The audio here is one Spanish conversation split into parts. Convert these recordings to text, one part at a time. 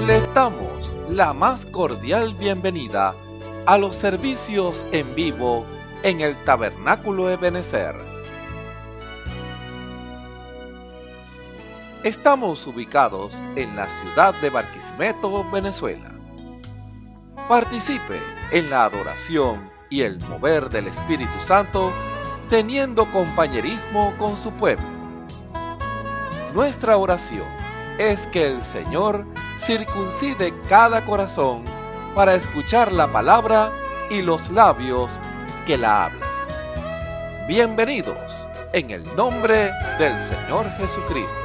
Les damos la más cordial bienvenida a los servicios en vivo en el Tabernáculo Ebenezer. Estamos ubicados en la ciudad de Barquisimeto, Venezuela. Participe en la adoración y el mover del Espíritu Santo, teniendo compañerismo con su pueblo. Nuestra oración es que el Señor circuncide cada corazón para escuchar la palabra y los labios que la hablan. Bienvenidos en el nombre del Señor Jesucristo.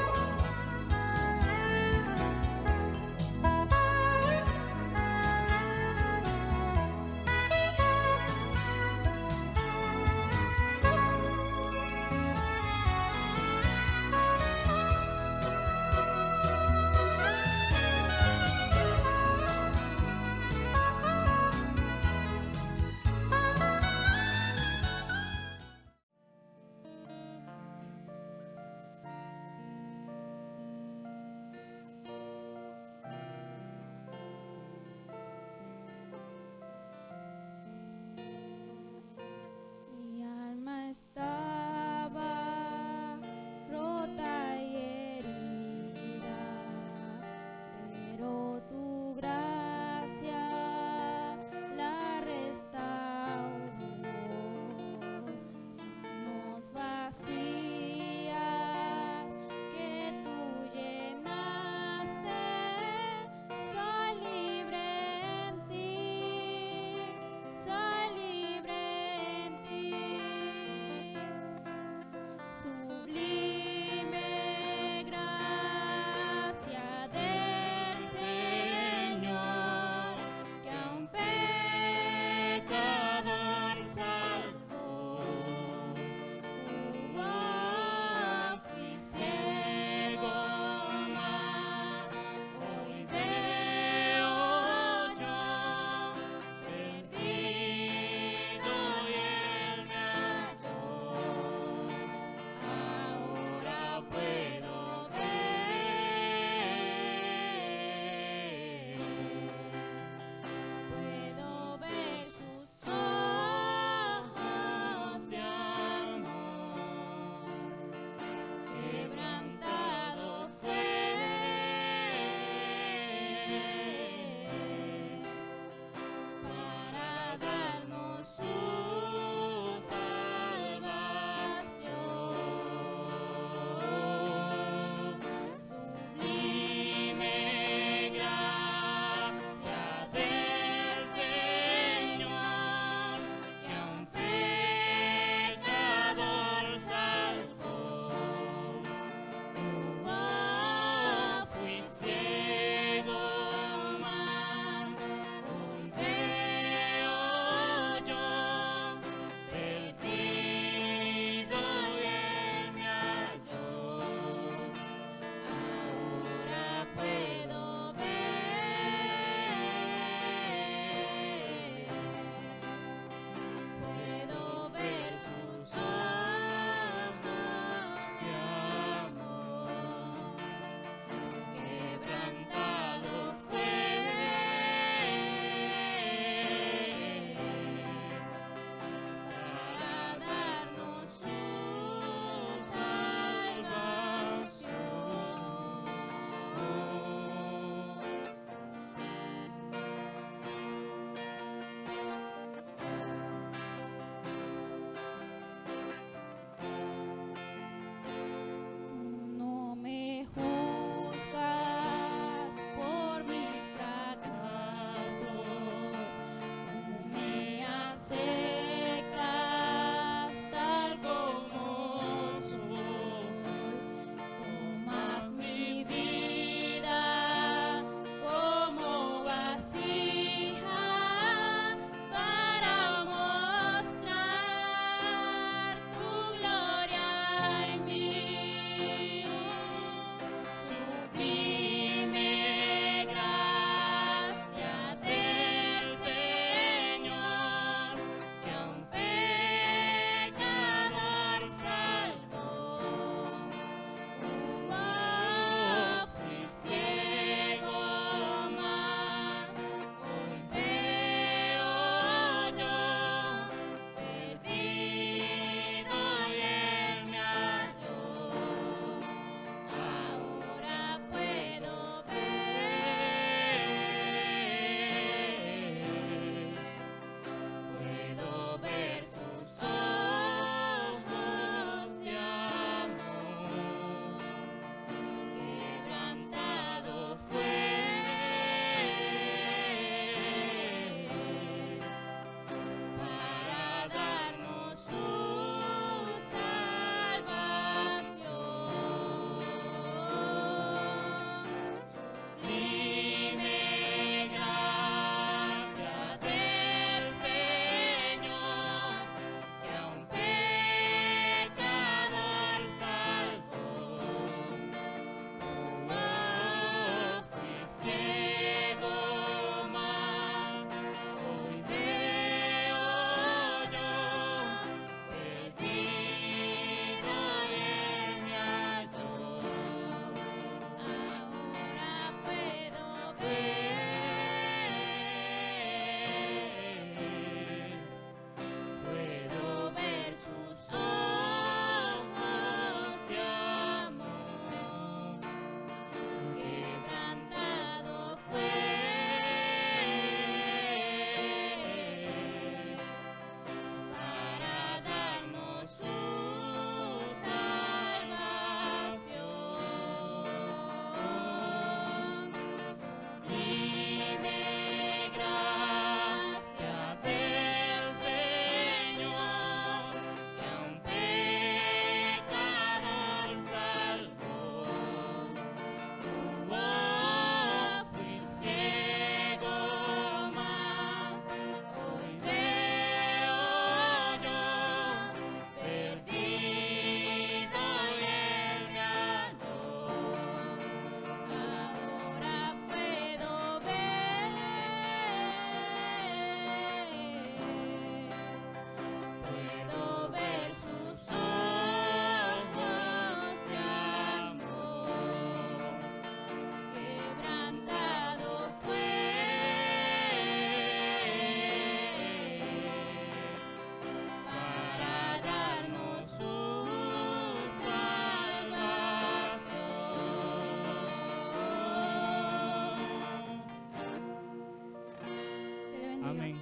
Amén.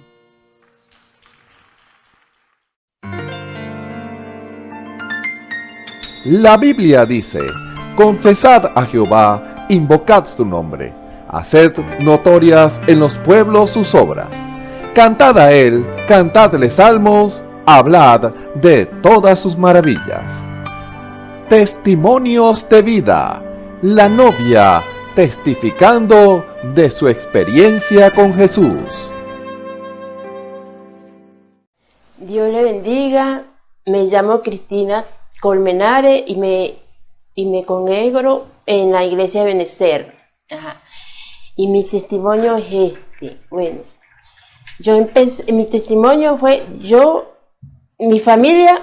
La Biblia dice, confesad a Jehová, invocad su nombre, haced notorias en los pueblos sus obras. Cantad a él, cantadle salmos, hablad de todas sus maravillas. Testimonios de vida. La novia testificando de su experiencia con Jesús. Dios le bendiga. Me llamo Cristina Colmenares y me congregro en la iglesia de Benecer. Y mi testimonio es este. Bueno, mi testimonio fue, mi familia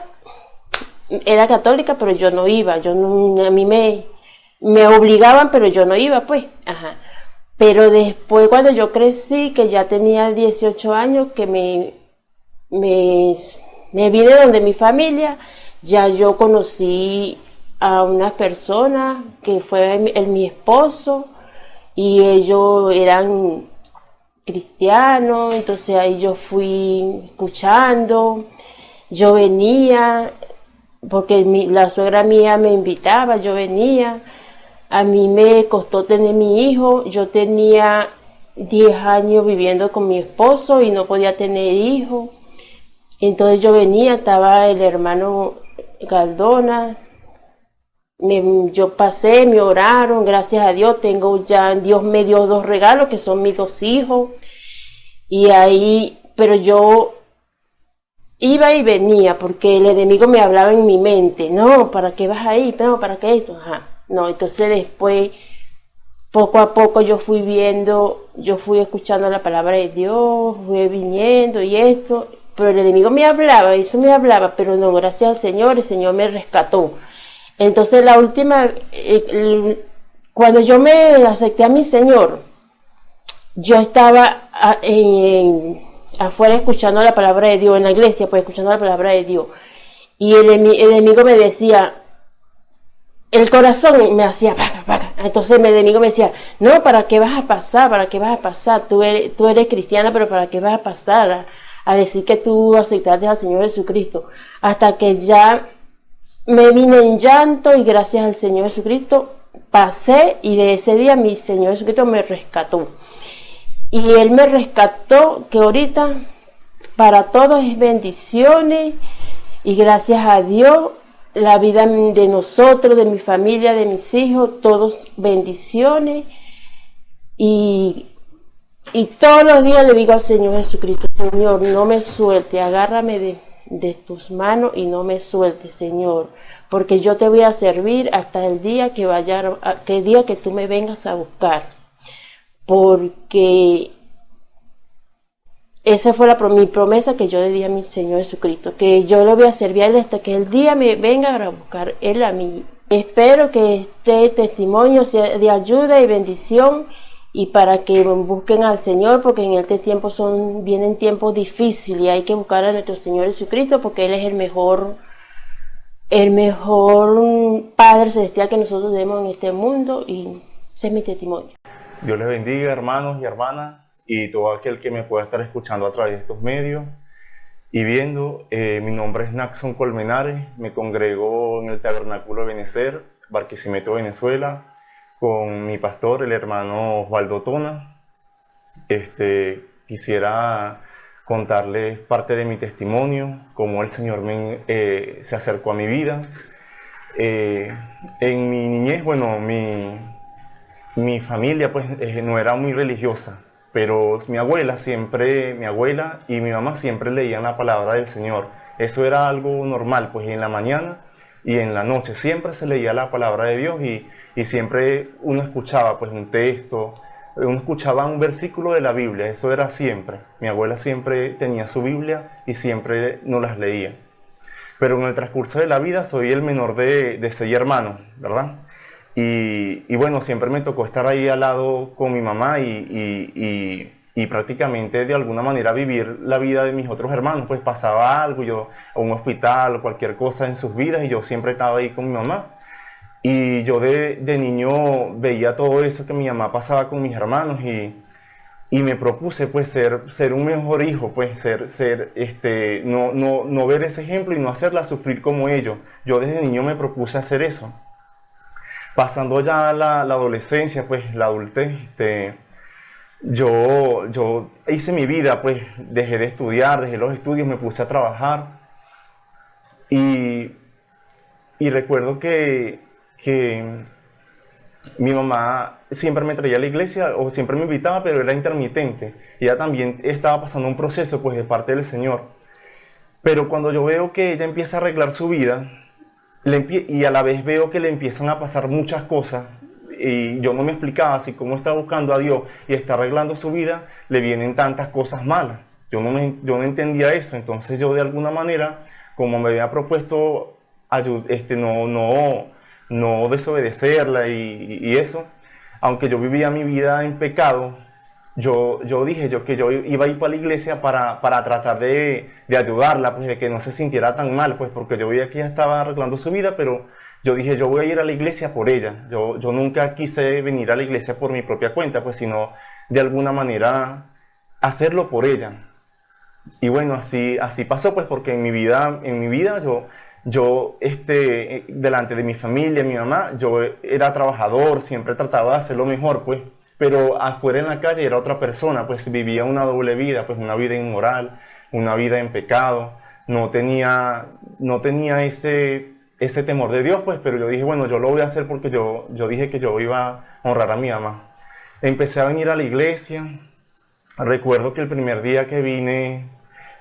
era católica, pero yo no iba. A mí me obligaban, pero yo no iba, pues. Pero después, cuando yo crecí, que ya tenía 18 años, que me vine donde mi familia, ya yo conocí a una persona que fue mi esposo, y ellos eran cristianos. Entonces ahí yo fui escuchando, yo venía, porque la suegra mía me invitaba, yo venía. A mí me costó tener mi hijo. Yo tenía 10 años viviendo con mi esposo y no podía tener hijo. Entonces yo venía, estaba el hermano Galdona. Yo pasé, me oraron, gracias a Dios. Dios me dio 2 regalos, que son mis 2 hijos. Y ahí, pero yo iba y venía, porque el enemigo me hablaba en mi mente. No, ¿para qué vas ahí? No, ¿para qué esto? No, entonces después, poco a poco yo fui escuchando la palabra de Dios, fui viniendo y esto, pero el enemigo me hablaba, pero no, gracias al Señor, el Señor me rescató. Entonces la última, cuando yo me acepté a mi Señor, yo estaba afuera escuchando la palabra de Dios, en la iglesia, pues escuchando la palabra de Dios, y el enemigo me decía, el corazón me hacía vaga. Entonces el enemigo me decía, no, ¿para qué vas a pasar? ¿Para qué vas a pasar? Tú eres cristiana, pero ¿para qué vas a pasar a decir que tú aceptaste al Señor Jesucristo? Hasta que ya me vine en llanto, y gracias al Señor Jesucristo pasé, y de ese día mi Señor Jesucristo me rescató. Y Él me rescató, que ahorita para todos es bendiciones, y gracias a Dios, la vida de nosotros, de mi familia, de mis hijos, todos bendiciones. Y todos los días le digo al Señor Jesucristo, Señor, no me suelte, agárrame de tus manos y no me suelte, Señor, porque yo te voy a servir hasta el día que tú me vengas a buscar, porque esa fue mi promesa que yo le di a mi Señor Jesucristo, que yo le voy a servir a Él hasta que el día me venga a buscar Él a mí. Espero que este testimonio sea de ayuda y bendición, y para que busquen al Señor, porque en este tiempo vienen tiempos difíciles y hay que buscar a nuestro Señor Jesucristo, porque Él es el mejor Padre Celestial que nosotros tenemos en este mundo, y ese es mi testimonio. Dios les bendiga, hermanos y hermanas, y todo aquel que me pueda estar escuchando a través de estos medios y viendo. Mi nombre es Naxon Colmenares, me congrego en el Tabernáculo de Benecer, Barquisimeto, Venezuela, con mi pastor, el hermano Osvaldo Tona. Quisiera contarles parte de mi testimonio, cómo el Señor se acercó a mi vida. En mi niñez, bueno, mi familia pues no era muy religiosa, pero mi abuela y mi mamá siempre leían la palabra del Señor. Eso era algo normal, pues en la mañana y en la noche siempre se leía la palabra de Dios, y siempre uno escuchaba pues un texto, uno escuchaba un versículo de la Biblia. Eso era siempre. Mi abuela siempre tenía su Biblia y siempre nos las leía. Pero en el transcurso de la vida soy el menor de 6 hermanos, ¿verdad? Y bueno, siempre me tocó estar ahí al lado con mi mamá y prácticamente de alguna manera vivir la vida de mis otros hermanos. Pues pasaba algo, yo a un hospital o cualquier cosa en sus vidas, y yo siempre estaba ahí con mi mamá. Y yo de niño veía todo eso que mi mamá pasaba con mis hermanos, y me propuse pues ser un mejor hijo, pues no ver ese ejemplo y no hacerla sufrir como ellos. Yo desde niño me propuse hacer eso. Pasando ya la adolescencia, pues la adultez, yo hice mi vida, pues dejé de estudiar, dejé los estudios, me puse a trabajar y recuerdo que mi mamá siempre me traía a la iglesia o siempre me invitaba, pero era intermitente. Y ella también estaba pasando un proceso pues de parte del Señor. Pero cuando yo veo que ella empieza a arreglar su vida y a la vez veo que le empiezan a pasar muchas cosas, y yo no me explicaba si cómo está buscando a Dios y está arreglando su vida, le vienen tantas cosas malas. Yo no entendía eso. Entonces yo de alguna manera, como me había propuesto no desobedecerla y eso, aunque yo vivía mi vida en pecado, yo dije que yo iba a ir para la iglesia para tratar de ayudarla, pues de que no se sintiera tan mal, pues porque yo veía que ella estaba arreglando su vida, pero yo dije, yo voy a ir a la iglesia por ella. Yo nunca quise venir a la iglesia por mi propia cuenta, pues sino de alguna manera hacerlo por ella. Y bueno, así pasó, pues porque en mi vida yo delante de mi familia, mi mamá, yo era trabajador, siempre trataba de hacer lo mejor, pues, pero afuera en la calle era otra persona, pues vivía una doble vida, pues una vida inmoral, una vida en pecado, no tenía ese temor de Dios, pues, pero yo dije, bueno, yo lo voy a hacer porque yo dije que yo iba a honrar a mi mamá. Empecé a venir a la iglesia. Recuerdo que el primer día que vine,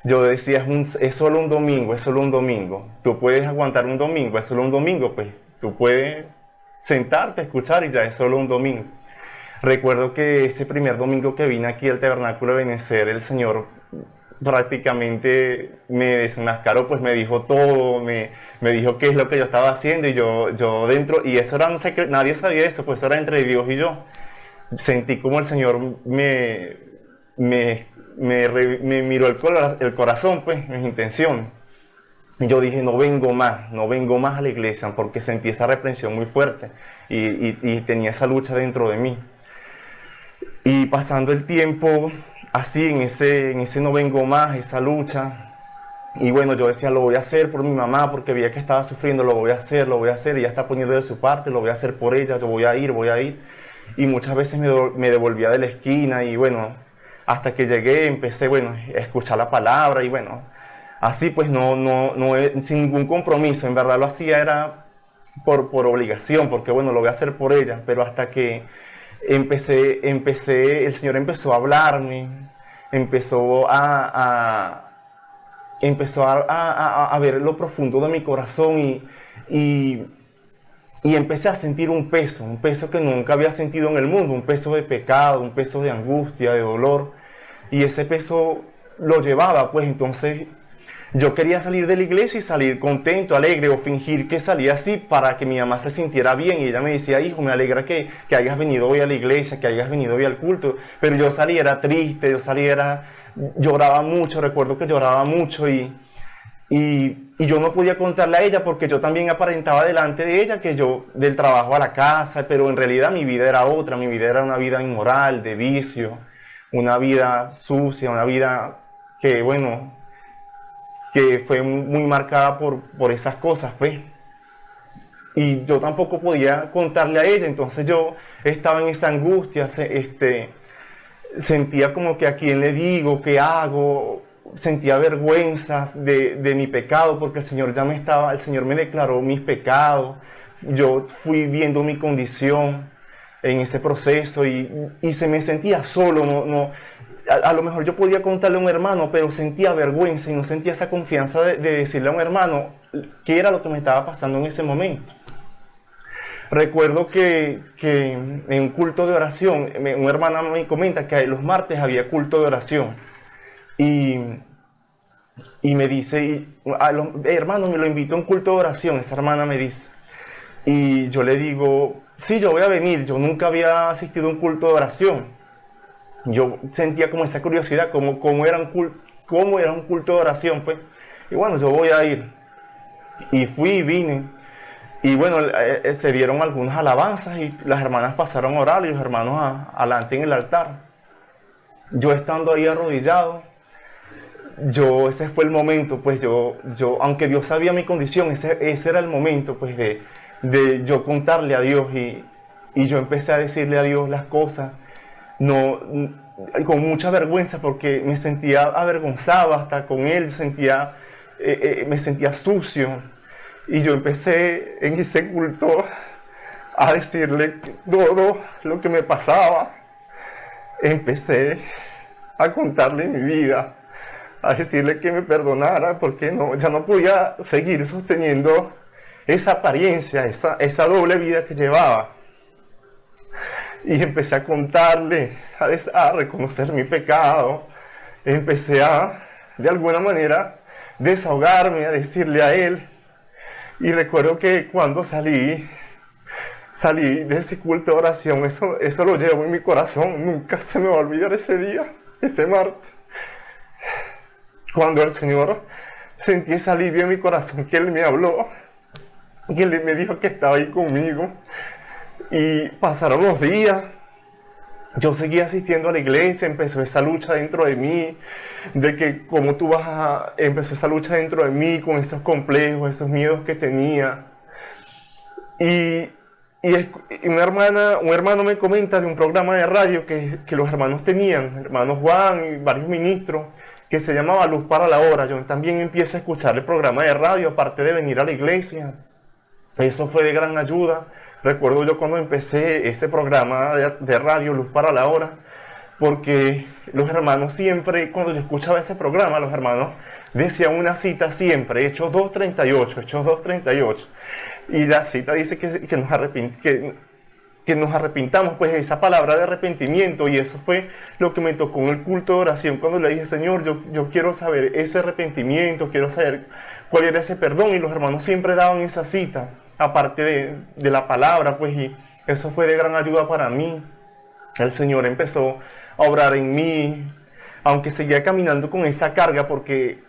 yo decía, es solo un domingo, es solo un domingo. Tú puedes aguantar un domingo, es solo un domingo, pues. Tú puedes sentarte, escuchar y ya es solo un domingo. Recuerdo que ese primer domingo que vine aquí al Tabernáculo de Benecer, el Señor prácticamente me desenmascaró, pues me dijo todo, me dijo qué es lo que yo estaba haciendo y yo dentro, y eso era un secreto, nadie sabía eso, pues eso era entre Dios y yo. Sentí como el Señor me miró el corazón, pues, mis intenciones. Yo dije, no vengo más a la iglesia, porque sentí esa reprensión muy fuerte y tenía esa lucha dentro de mí. Y pasando el tiempo, así, en ese no vengo más, esa lucha, y bueno, yo decía, lo voy a hacer por mi mamá, porque veía que estaba sufriendo, lo voy a hacer, ella está poniendo de su parte, lo voy a hacer por ella, yo voy a ir, y muchas veces me devolvía de la esquina, y bueno, hasta que llegué, empecé, bueno, a escuchar la palabra, y bueno, así pues sin ningún compromiso, en verdad lo hacía era por obligación, porque bueno, lo voy a hacer por ella, pero hasta que el Señor empezó a hablarme, empezó a ver lo profundo de mi corazón y empecé a sentir un peso que nunca había sentido en el mundo, un peso de pecado, un peso de angustia, de dolor, y ese peso lo llevaba, pues entonces yo quería salir de la iglesia y salir contento, alegre, o fingir que salía así para que mi mamá se sintiera bien. Y ella me decía, hijo, me alegra que hayas venido hoy a la iglesia, que hayas venido hoy al culto. Pero yo salía, era triste, lloraba mucho, recuerdo que lloraba mucho y yo no podía contarle a ella porque yo también aparentaba delante de ella que yo del trabajo a la casa, pero en realidad mi vida era otra, mi vida era una vida inmoral, de vicio, una vida sucia, una vida que, bueno, que fue muy marcada por esas cosas, pues. Y yo tampoco podía contarle a ella, entonces yo estaba en esa angustia, sentía como que a quién le digo, qué hago, sentía vergüenza de mi pecado, porque el Señor me declaró mis pecados, yo fui viendo mi condición en ese proceso y se me sentía solo, a lo mejor yo podía contarle a un hermano, pero sentía vergüenza y no sentía esa confianza de decirle a un hermano qué era lo que me estaba pasando en ese momento. Recuerdo que en un culto de oración, una hermana me comenta que los martes había culto de oración y me dice, hermano, me lo invitó a un culto de oración, esa hermana me dice, y yo le digo, sí, yo voy a venir, yo nunca había asistido a un culto de oración. Yo sentía como esa curiosidad, cómo era un culto de oración, pues. Y bueno, yo voy a ir. Y fui y vine. Y bueno, se dieron algunas alabanzas y las hermanas pasaron a orar y los hermanos adelante en el altar. yo estando ahí arrodillado, ese fue el momento, pues aunque Dios sabía mi condición, ese era el momento, pues de yo contarle a Dios y yo empecé a decirle a Dios las cosas, con mucha vergüenza porque me sentía avergonzado hasta con Él, me sentía sucio. Y yo empecé en ese culto a decirle todo lo que me pasaba. Empecé a contarle mi vida, a decirle que me perdonara porque ya no podía seguir sosteniendo esa apariencia, esa doble vida que llevaba. Y empecé a contarle, a reconocer mi pecado. Empecé de alguna manera, desahogarme, a decirle a Él. Y recuerdo que cuando salí de ese culto de oración, eso lo llevo en mi corazón. Nunca se me va a olvidar ese día, ese martes. Cuando el Señor sentí ese alivio en mi corazón, que Él me habló, que Él me dijo que estaba ahí conmigo. Y pasaron los días, yo seguía asistiendo a la iglesia, empezó esa lucha dentro de mí, de que empezó esa lucha dentro de mí con esos complejos, esos miedos que tenía. Y un hermano me comenta de un programa de radio que los hermanos tenían, hermanos Juan y varios ministros, que se llamaba Luz para la Hora. Yo también empiezo a escuchar el programa de radio, aparte de venir a la iglesia. Eso fue de gran ayuda. Recuerdo yo cuando empecé ese programa de radio, Luz para la Hora, porque los hermanos siempre, cuando yo escuchaba ese programa, los hermanos decían una cita siempre, Hechos 2:38. Y la cita dice que nos arrepintamos, pues esa palabra de arrepentimiento, y eso fue lo que me tocó en el culto de oración, cuando le dije, Señor, yo quiero saber ese arrepentimiento, quiero saber cuál era ese perdón, y los hermanos siempre daban esa cita, aparte de la palabra, pues, y eso fue de gran ayuda para mí. El Señor empezó a obrar en mí, aunque seguía caminando con esa carga, porque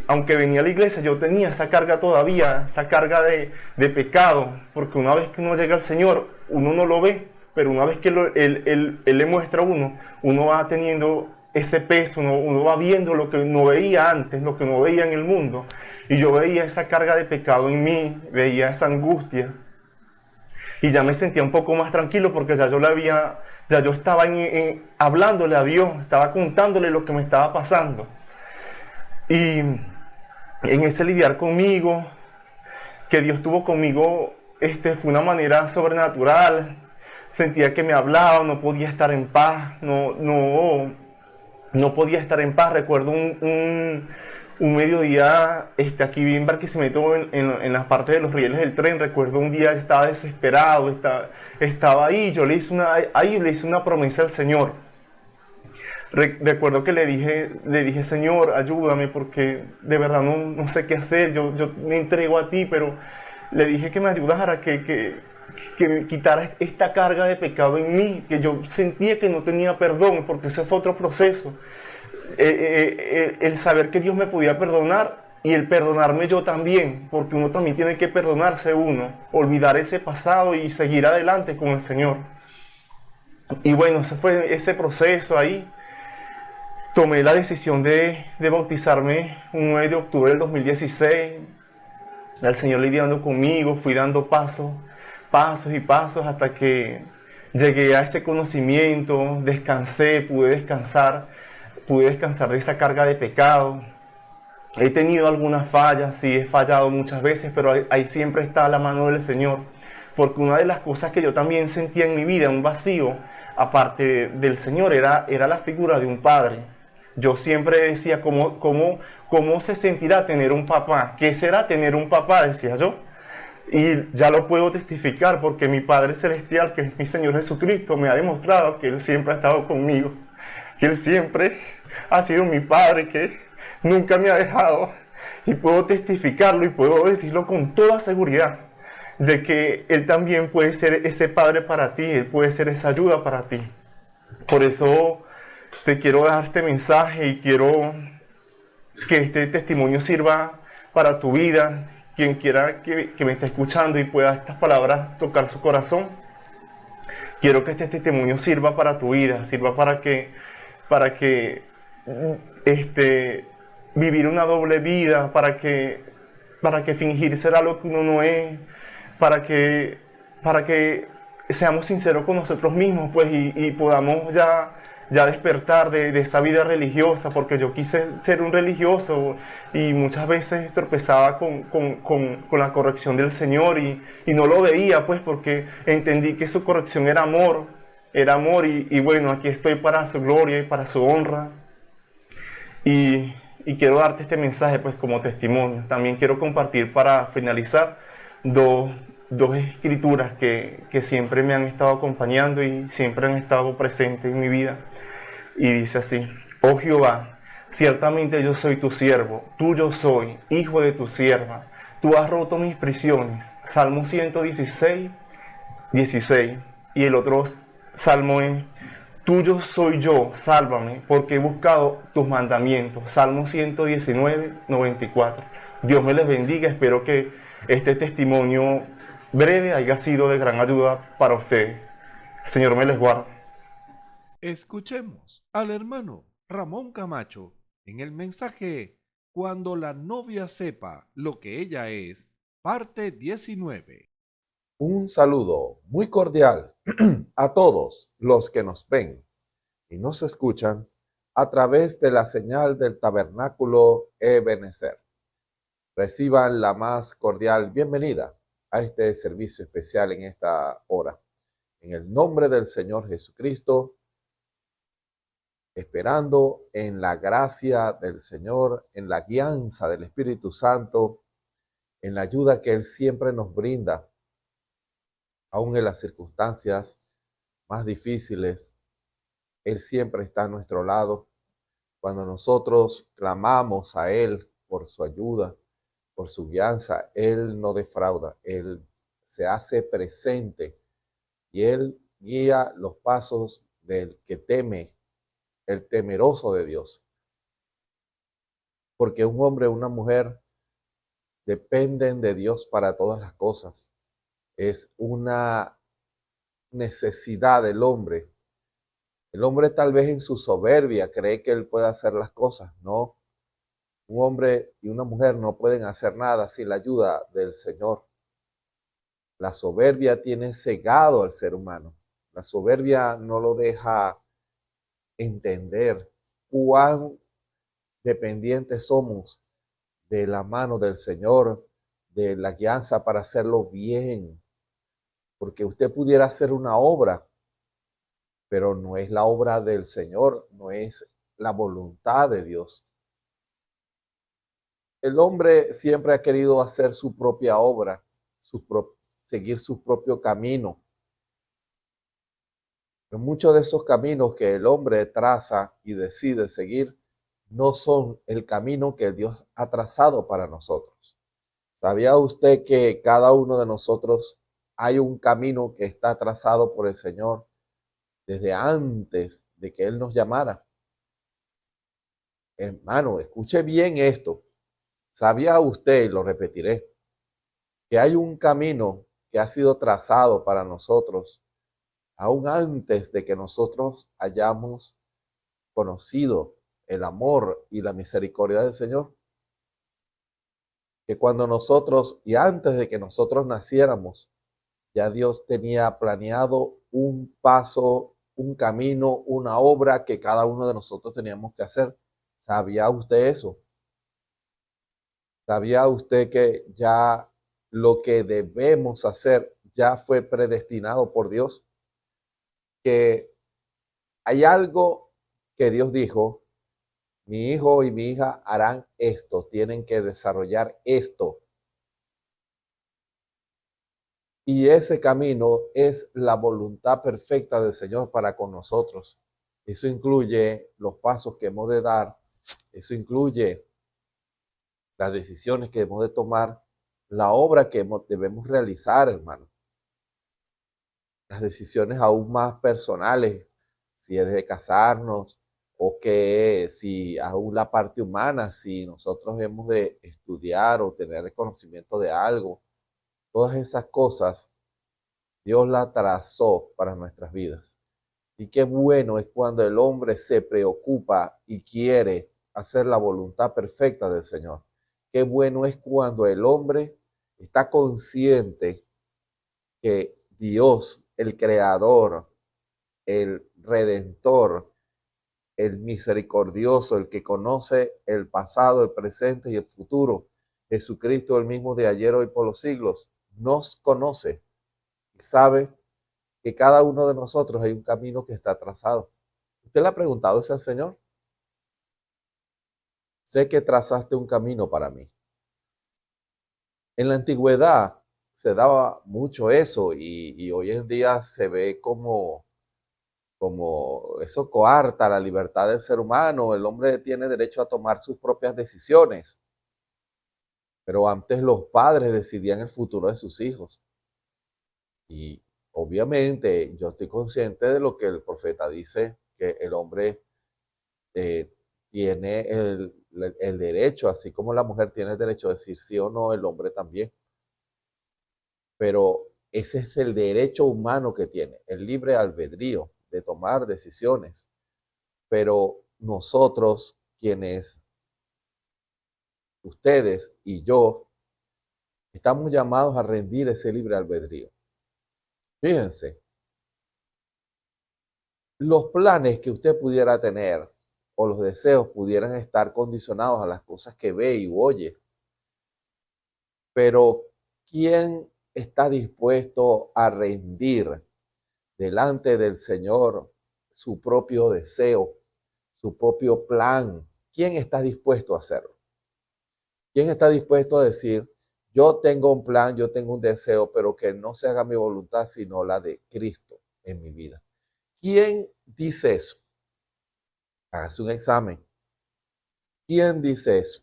aunque venía a la iglesia, yo tenía esa carga todavía, esa carga de pecado, porque una vez que uno llega al Señor, uno no lo ve, pero una vez que Él le muestra a uno va teniendo ese peso, uno va viendo lo que no veía antes, lo que no veía en el mundo. Y yo veía esa carga de pecado en mí, veía esa angustia. Y ya me sentía un poco más tranquilo porque ya yo estaba hablándole a Dios, estaba contándole lo que me estaba pasando. Y en ese lidiar conmigo, que Dios tuvo conmigo, fue una manera sobrenatural. Sentía que me hablaba, no podía estar en paz, no podía estar en paz. Recuerdo un mediodía aquí en Barquisimeto, en las partes de los rieles del tren. Recuerdo un día estaba desesperado, estaba ahí, yo le hice una promesa al Señor. Recuerdo que le dije, Señor, ayúdame porque de verdad no sé qué hacer, yo me entrego a ti, pero le dije que me ayudara, que me quitara esta carga de pecado en mí, que yo sentía que no tenía perdón, porque ese fue otro proceso. El saber que Dios me podía perdonar y el perdonarme yo también, porque uno también tiene que perdonarse olvidar ese pasado y seguir adelante con el Señor. Y bueno, ese fue ese proceso ahí. Tomé la decisión de bautizarme un 9 de octubre del 2016. El Señor lidiando conmigo, fui dando pasos y pasos hasta que llegué a ese conocimiento, descansé, pude descansar de esa carga de pecado. He tenido algunas fallas, sí, he fallado muchas veces, pero ahí siempre está la mano del Señor. Porque una de las cosas que yo también sentía en mi vida, un vacío, aparte del Señor, era la figura de un padre. Yo siempre decía, ¿cómo se sentirá tener un papá? ¿Qué será tener un papá? Decía yo. Y ya lo puedo testificar porque mi Padre Celestial, que es mi Señor Jesucristo, me ha demostrado que Él siempre ha estado conmigo. Que Él siempre ha sido mi Padre, que nunca me ha dejado. Y puedo testificarlo y puedo decirlo con toda seguridad, de que Él también puede ser ese Padre para ti, Él puede ser esa ayuda para ti. Por eso te quiero dar este mensaje y quiero que este testimonio sirva para tu vida. Quien quiera que me esté escuchando y pueda estas palabras tocar su corazón, quiero que este testimonio sirva para tu vida, sirva para que para que vivir una doble vida, para que fingir ser algo que uno no es, para que seamos sinceros con nosotros mismos, pues, y podamos ya despertar de esa vida religiosa, porque yo quise ser un religioso y muchas veces tropezaba con la corrección del Señor y no lo veía, pues, porque entendí que su corrección era amor y bueno, aquí estoy para su gloria y para su honra. Y quiero darte este mensaje pues como testimonio. También quiero compartir para finalizar dos escrituras que siempre me han estado acompañando y siempre han estado presentes en mi vida. Y dice así: oh Jehová, ciertamente yo soy tu siervo, tuyo soy, hijo de tu sierva. Tú has roto mis prisiones. Salmo 116, 16. Y el otro salmo es: tuyo soy yo, sálvame, porque he buscado tus mandamientos. Salmo 119, 94. Dios me les bendiga. Espero que este testimonio breve haya sido de gran ayuda para usted. El Señor me les guarde. Escuchemos al hermano Ramón Camacho en el mensaje Cuando la novia sepa lo que ella es, parte 19. Un saludo muy cordial a todos los que nos ven y nos escuchan a través de la señal del Tabernáculo Ebenezer. Reciban la más cordial bienvenida a este servicio especial en esta hora. En el nombre del Señor Jesucristo, esperando en la gracia del Señor, en la guianza del Espíritu Santo, en la ayuda que Él siempre nos brinda, aún en las circunstancias más difíciles. Él siempre está a nuestro lado. Cuando nosotros clamamos a Él por su ayuda, por su guianza, Él no defrauda. Él se hace presente y Él guía los pasos del que teme, el temeroso de Dios. Porque un hombre o una mujer dependen de Dios para todas las cosas. Es una necesidad del hombre. El hombre tal vez en su soberbia cree que él puede hacer las cosas. No, un hombre y una mujer no pueden hacer nada sin la ayuda del Señor. La soberbia tiene cegado al ser humano. La soberbia no lo deja entender cuán dependientes somos de la mano del Señor, de la guianza para hacerlo bien. Porque usted pudiera hacer una obra, pero no es la obra del Señor, no es la voluntad de Dios. El hombre siempre ha querido hacer su propia obra, seguir su propio camino. Pero muchos de esos caminos que el hombre traza y decide seguir no son el camino que Dios ha trazado para nosotros. ¿Sabía usted que cada uno de nosotros hay un camino que está trazado por el Señor desde antes de que Él nos llamara? Hermano, escuche bien esto. ¿Sabía usted, y lo repetiré, que hay un camino que ha sido trazado para nosotros aún antes de que nosotros hayamos conocido el amor y la misericordia del Señor? Que cuando nosotros, y antes de que nosotros naciéramos, ya Dios tenía planeado un paso, un camino, una obra que cada uno de nosotros teníamos que hacer. ¿Sabía usted eso? ¿Sabía usted que ya lo que debemos hacer ya fue predestinado por Dios? Que hay algo que Dios dijo: mi hijo y mi hija harán esto, tienen que desarrollar esto. Y ese camino es la voluntad perfecta del Señor para con nosotros. Eso incluye los pasos que hemos de dar, eso incluye las decisiones que hemos de tomar, la obra que debemos realizar, hermano. Las decisiones aún más personales, si es de casarnos, o que si aún la parte humana, si nosotros hemos de estudiar o tener conocimiento de algo. Todas esas cosas Dios las trazó para nuestras vidas. Y qué bueno es cuando el hombre se preocupa y quiere hacer la voluntad perfecta del Señor. Qué bueno es cuando el hombre está consciente que Dios, el Creador, el Redentor, el misericordioso, el que conoce el pasado, el presente y el futuro, Jesucristo, el mismo de ayer, hoy, por los siglos, nos conoce y sabe que cada uno de nosotros hay un camino que está trazado. ¿Usted le ha preguntado eso al Señor? Sé que trazaste un camino para mí. En la antigüedad se daba mucho eso y hoy en día se ve como eso coarta la libertad del ser humano. El hombre tiene derecho a tomar sus propias decisiones. Pero antes los padres decidían el futuro de sus hijos. Y obviamente yo estoy consciente de lo que el profeta dice, que el hombre tiene el derecho, así como la mujer tiene el derecho a decir sí o no, el hombre también. Pero ese es el derecho humano que tiene, el libre albedrío de tomar decisiones. Pero nosotros, quienes, ustedes y yo, estamos llamados a rendir ese libre albedrío. Fíjense, los planes que usted pudiera tener o los deseos pudieran estar condicionados a las cosas que ve y oye. Pero ¿quién está dispuesto a rendir delante del Señor su propio deseo, su propio plan? ¿Quién está dispuesto a hacerlo? ¿Quién está dispuesto a decir, yo tengo un plan, yo tengo un deseo, pero que no se haga mi voluntad, sino la de Cristo en mi vida? ¿Quién dice eso? Hágase un examen. ¿Quién dice eso?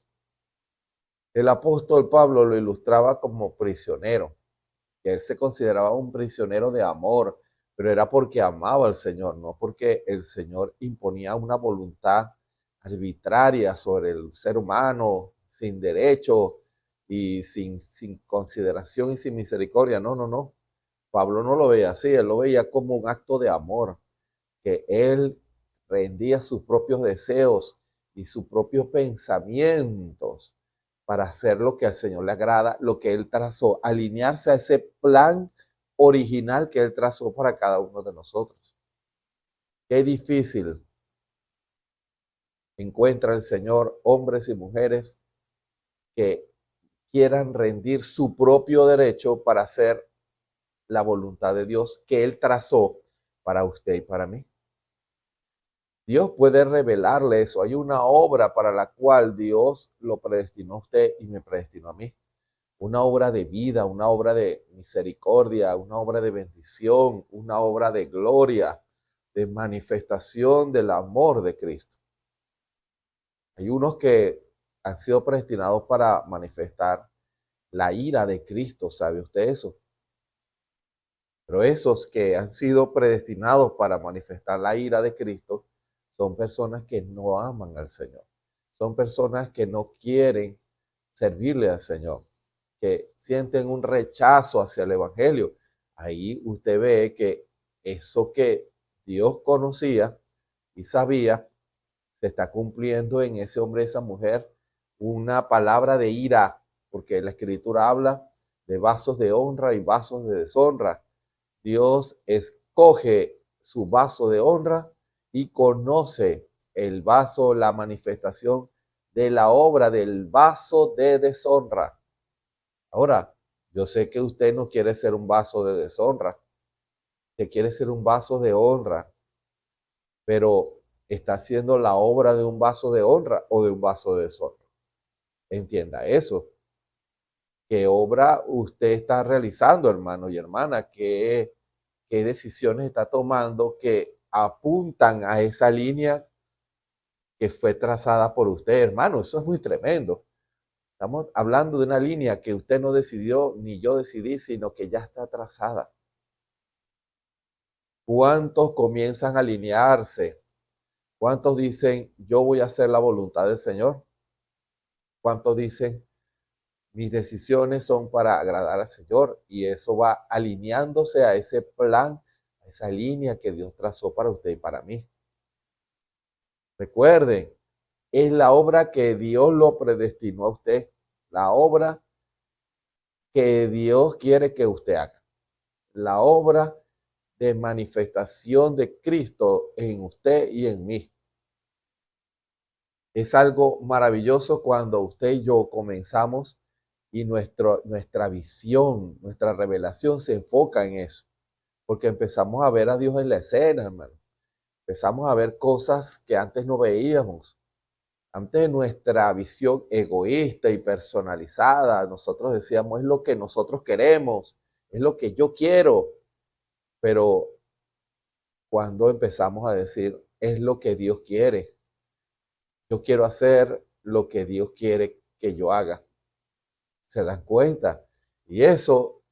El apóstol Pablo lo ilustraba como prisionero, que él se consideraba un prisionero de amor, pero era porque amaba al Señor, no porque el Señor imponía una voluntad arbitraria sobre el ser humano, sin derecho y sin consideración y sin misericordia. No, no, no. Pablo no lo veía así, él lo veía como un acto de amor, que él rendía sus propios deseos y sus propios pensamientos para hacer lo que al Señor le agrada, lo que él trazó, alinearse a ese plan original que él trazó para cada uno de nosotros. Qué difícil encuentra el Señor hombres y mujeres que quieran rendir su propio derecho para hacer la voluntad de Dios que él trazó para usted y para mí. Dios puede revelarle eso. Hay una obra para la cual Dios lo predestinó a usted y me predestinó a mí. Una obra de vida, una obra de misericordia, una obra de bendición, una obra de gloria, de manifestación del amor de Cristo. Hay unos que han sido predestinados para manifestar la ira de Cristo, ¿sabe usted eso? Pero esos que han sido predestinados para manifestar la ira de Cristo son personas que no aman al Señor. Son personas que no quieren servirle al Señor, que sienten un rechazo hacia el Evangelio. Ahí usted ve que eso que Dios conocía y sabía, se está cumpliendo en ese hombre y esa mujer una palabra de ira, porque la Escritura habla de vasos de honra y vasos de deshonra. Dios escoge su vaso de honra y conoce el vaso, la manifestación de la obra del vaso de deshonra. Ahora, yo sé que usted no quiere ser un vaso de deshonra, que quiere ser un vaso de honra, pero está haciendo la obra de un vaso de honra o de un vaso de deshonra. Entienda eso. ¿Qué obra usted está realizando, hermano y hermana? ¿Qué decisiones está tomando que apuntan a esa línea que fue trazada por usted, hermano? Eso es muy tremendo. Estamos hablando de una línea que usted no decidió, ni yo decidí, sino que ya está trazada. ¿Cuántos comienzan a alinearse? ¿Cuántos dicen, yo voy a hacer la voluntad del Señor? ¿Cuántos dicen, mis decisiones son para agradar al Señor? Y eso va alineándose a ese plan, a esa línea que Dios trazó para usted y para mí. Recuerden, es la obra que Dios lo predestinó a usted, la obra que Dios quiere que usted haga, la obra de manifestación de Cristo en usted y en mí. Es algo maravilloso cuando usted y yo comenzamos y nuestra visión, nuestra revelación se enfoca en eso, porque empezamos a ver a Dios en la escena, hermano. Empezamos a ver cosas que antes no veíamos. Antes nuestra visión egoísta y personalizada, nosotros decíamos, es lo que nosotros queremos, es lo que yo quiero. Pero cuando empezamos a decir, es lo que Dios quiere, yo quiero hacer lo que Dios quiere que yo haga. ¿Se dan cuenta? Y eso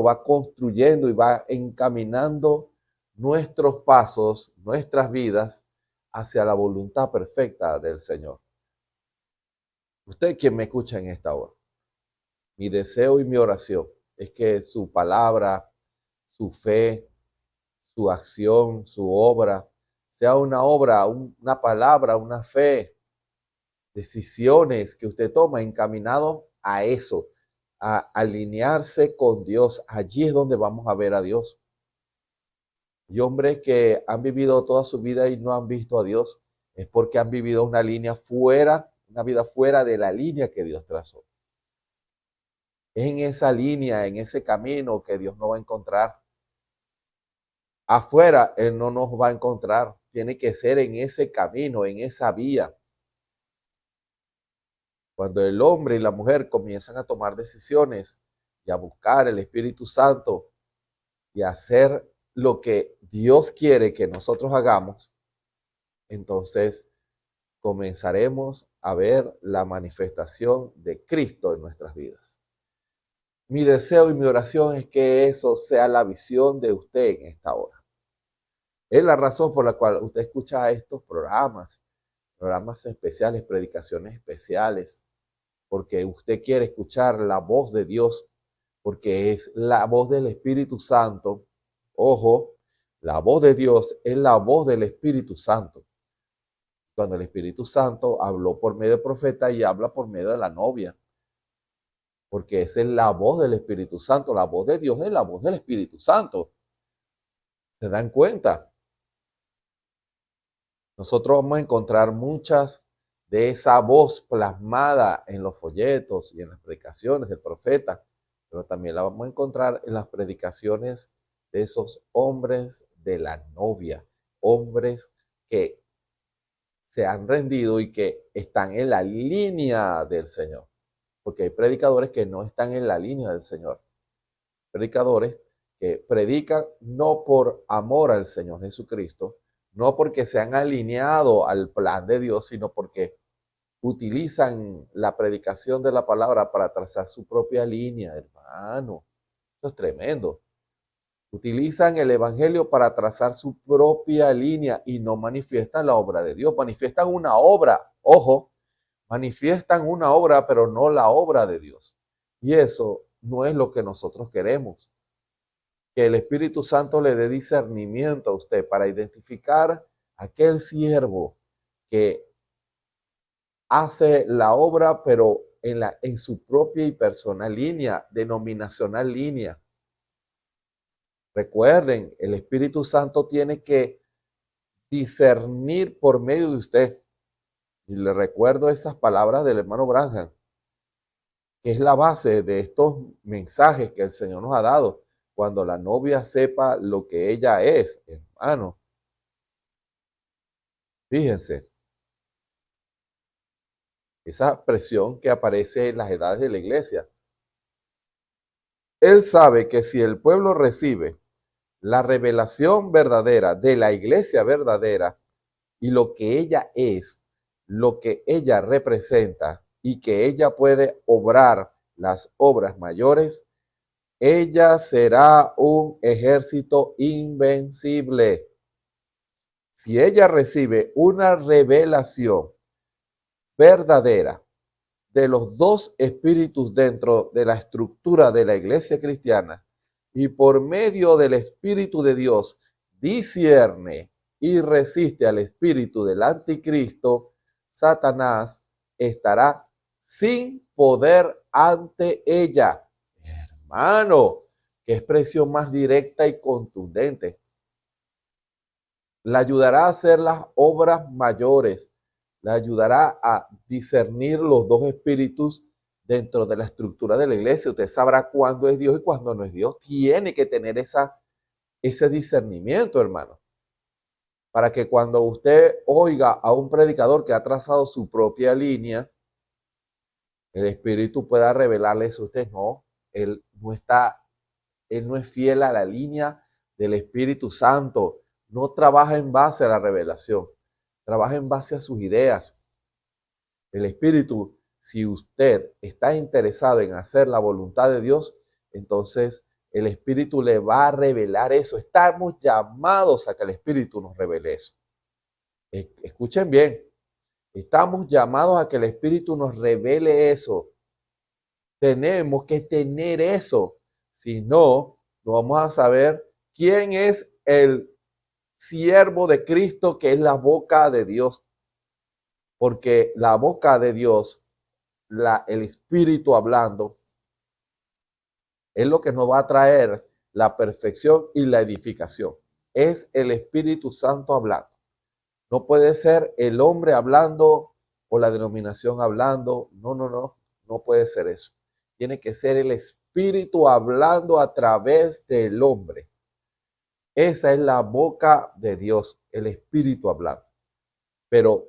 va construyendo y va encaminando nuestros pasos, nuestras vidas hacia la voluntad perfecta del Señor. Usted quien me escucha en esta hora, mi deseo y mi oración es que su palabra, su fe, su acción, su obra, sea una obra, una palabra, una fe, decisiones que usted toma encaminado a eso, a alinearse con Dios. Allí es donde vamos a ver a Dios. Y hombres que han vivido toda su vida y no han visto a Dios, es porque han vivido una vida fuera de la línea que Dios trazó. Es en esa línea, en ese camino que Dios nos va a encontrar. Afuera Él no nos va a encontrar. Tiene que ser en ese camino, en esa vía. Cuando el hombre y la mujer comienzan a tomar decisiones y a buscar el Espíritu Santo y a hacer lo que Dios quiere que nosotros hagamos, entonces comenzaremos a ver la manifestación de Cristo en nuestras vidas. Mi deseo y mi oración es que eso sea la visión de usted en esta hora. Es la razón por la cual usted escucha estos programas especiales, predicaciones especiales, porque usted quiere escuchar la voz de Dios, porque es la voz del Espíritu Santo. Ojo, la voz de Dios es la voz del Espíritu Santo. Cuando el Espíritu Santo habló por medio del profeta y habla por medio de la novia, porque esa es la voz del Espíritu Santo. La voz de Dios es la voz del Espíritu Santo. ¿Se dan cuenta? Nosotros vamos a encontrar muchas de esa voz plasmada en los folletos y en las predicaciones del profeta, pero también la vamos a encontrar en las predicaciones de esos hombres de la novia, hombres que se han rendido y que están en la línea del Señor, porque hay predicadores que no están en la línea del Señor, predicadores que predican no por amor al Señor Jesucristo, no porque se han alineado al plan de Dios, sino porque utilizan la predicación de la palabra para trazar su propia línea, hermano. Eso es tremendo. Utilizan el evangelio para trazar su propia línea y no manifiestan la obra de Dios. Manifiestan una obra, ojo, manifiestan una obra, pero no la obra de Dios. Y eso no es lo que nosotros queremos. Que el Espíritu Santo le dé discernimiento a usted para identificar aquel siervo que hace la obra, pero en su propia y personal línea, denominacional línea. Recuerden, el Espíritu Santo tiene que discernir por medio de usted. Y le recuerdo esas palabras del hermano Branham, que es la base de estos mensajes que el Señor nos ha dado. Cuando la novia sepa lo que ella es, hermano. Fíjense, esa expresión que aparece en las edades de la iglesia. Él sabe que si el pueblo recibe la revelación verdadera de la iglesia verdadera y lo que ella es, lo que ella representa y que ella puede obrar las obras mayores, ella será un ejército invencible. Si ella recibe una revelación verdadera de los dos espíritus dentro de la estructura de la iglesia cristiana y por medio del Espíritu de Dios discierne y resiste al espíritu del anticristo, Satanás estará sin poder ante ella. Hermano, qué expresión más directa y contundente. La ayudará a hacer las obras mayores, la ayudará a discernir los dos espíritus dentro de la estructura de la iglesia. Usted sabrá cuándo es Dios y cuándo no es Dios. Tiene que tener ese discernimiento, hermano, para que cuando usted oiga a un predicador que ha trazado su propia línea, el Espíritu pueda revelarle eso a usted. No, él no es fiel a la línea del Espíritu Santo. No trabaja en base a la revelación, trabaja en base a sus ideas. El Espíritu, si usted está interesado en hacer la voluntad de Dios, entonces el Espíritu le va a revelar eso. Estamos llamados a que el Espíritu nos revele eso. Escuchen bien, estamos llamados a que el Espíritu nos revele eso. Tenemos que tener eso. Si no, no vamos a saber quién es el siervo de Cristo, que es la boca de Dios. Porque la boca de Dios, el Espíritu hablando, es lo que nos va a traer la perfección y la edificación. Es el Espíritu Santo hablando. No puede ser el hombre hablando o la denominación hablando. No puede ser eso. Tiene que ser el Espíritu hablando a través del hombre. Esa es la boca de Dios, el Espíritu hablando. Pero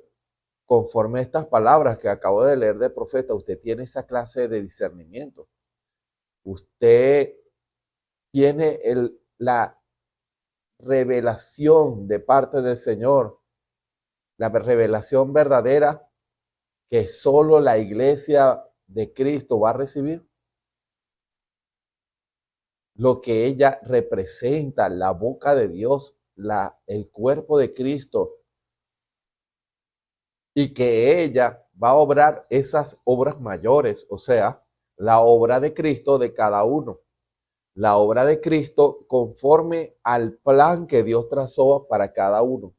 conforme a estas palabras que acabo de leer del profeta, usted tiene esa clase de discernimiento. Usted tiene la revelación de parte del Señor, la revelación verdadera que solo la iglesia de Cristo va a recibir. Lo que ella representa, la boca de Dios, el cuerpo de Cristo, y que ella va a obrar esas obras mayores, o sea, la obra de Cristo de cada uno. La obra de Cristo conforme al plan que Dios trazó para cada uno.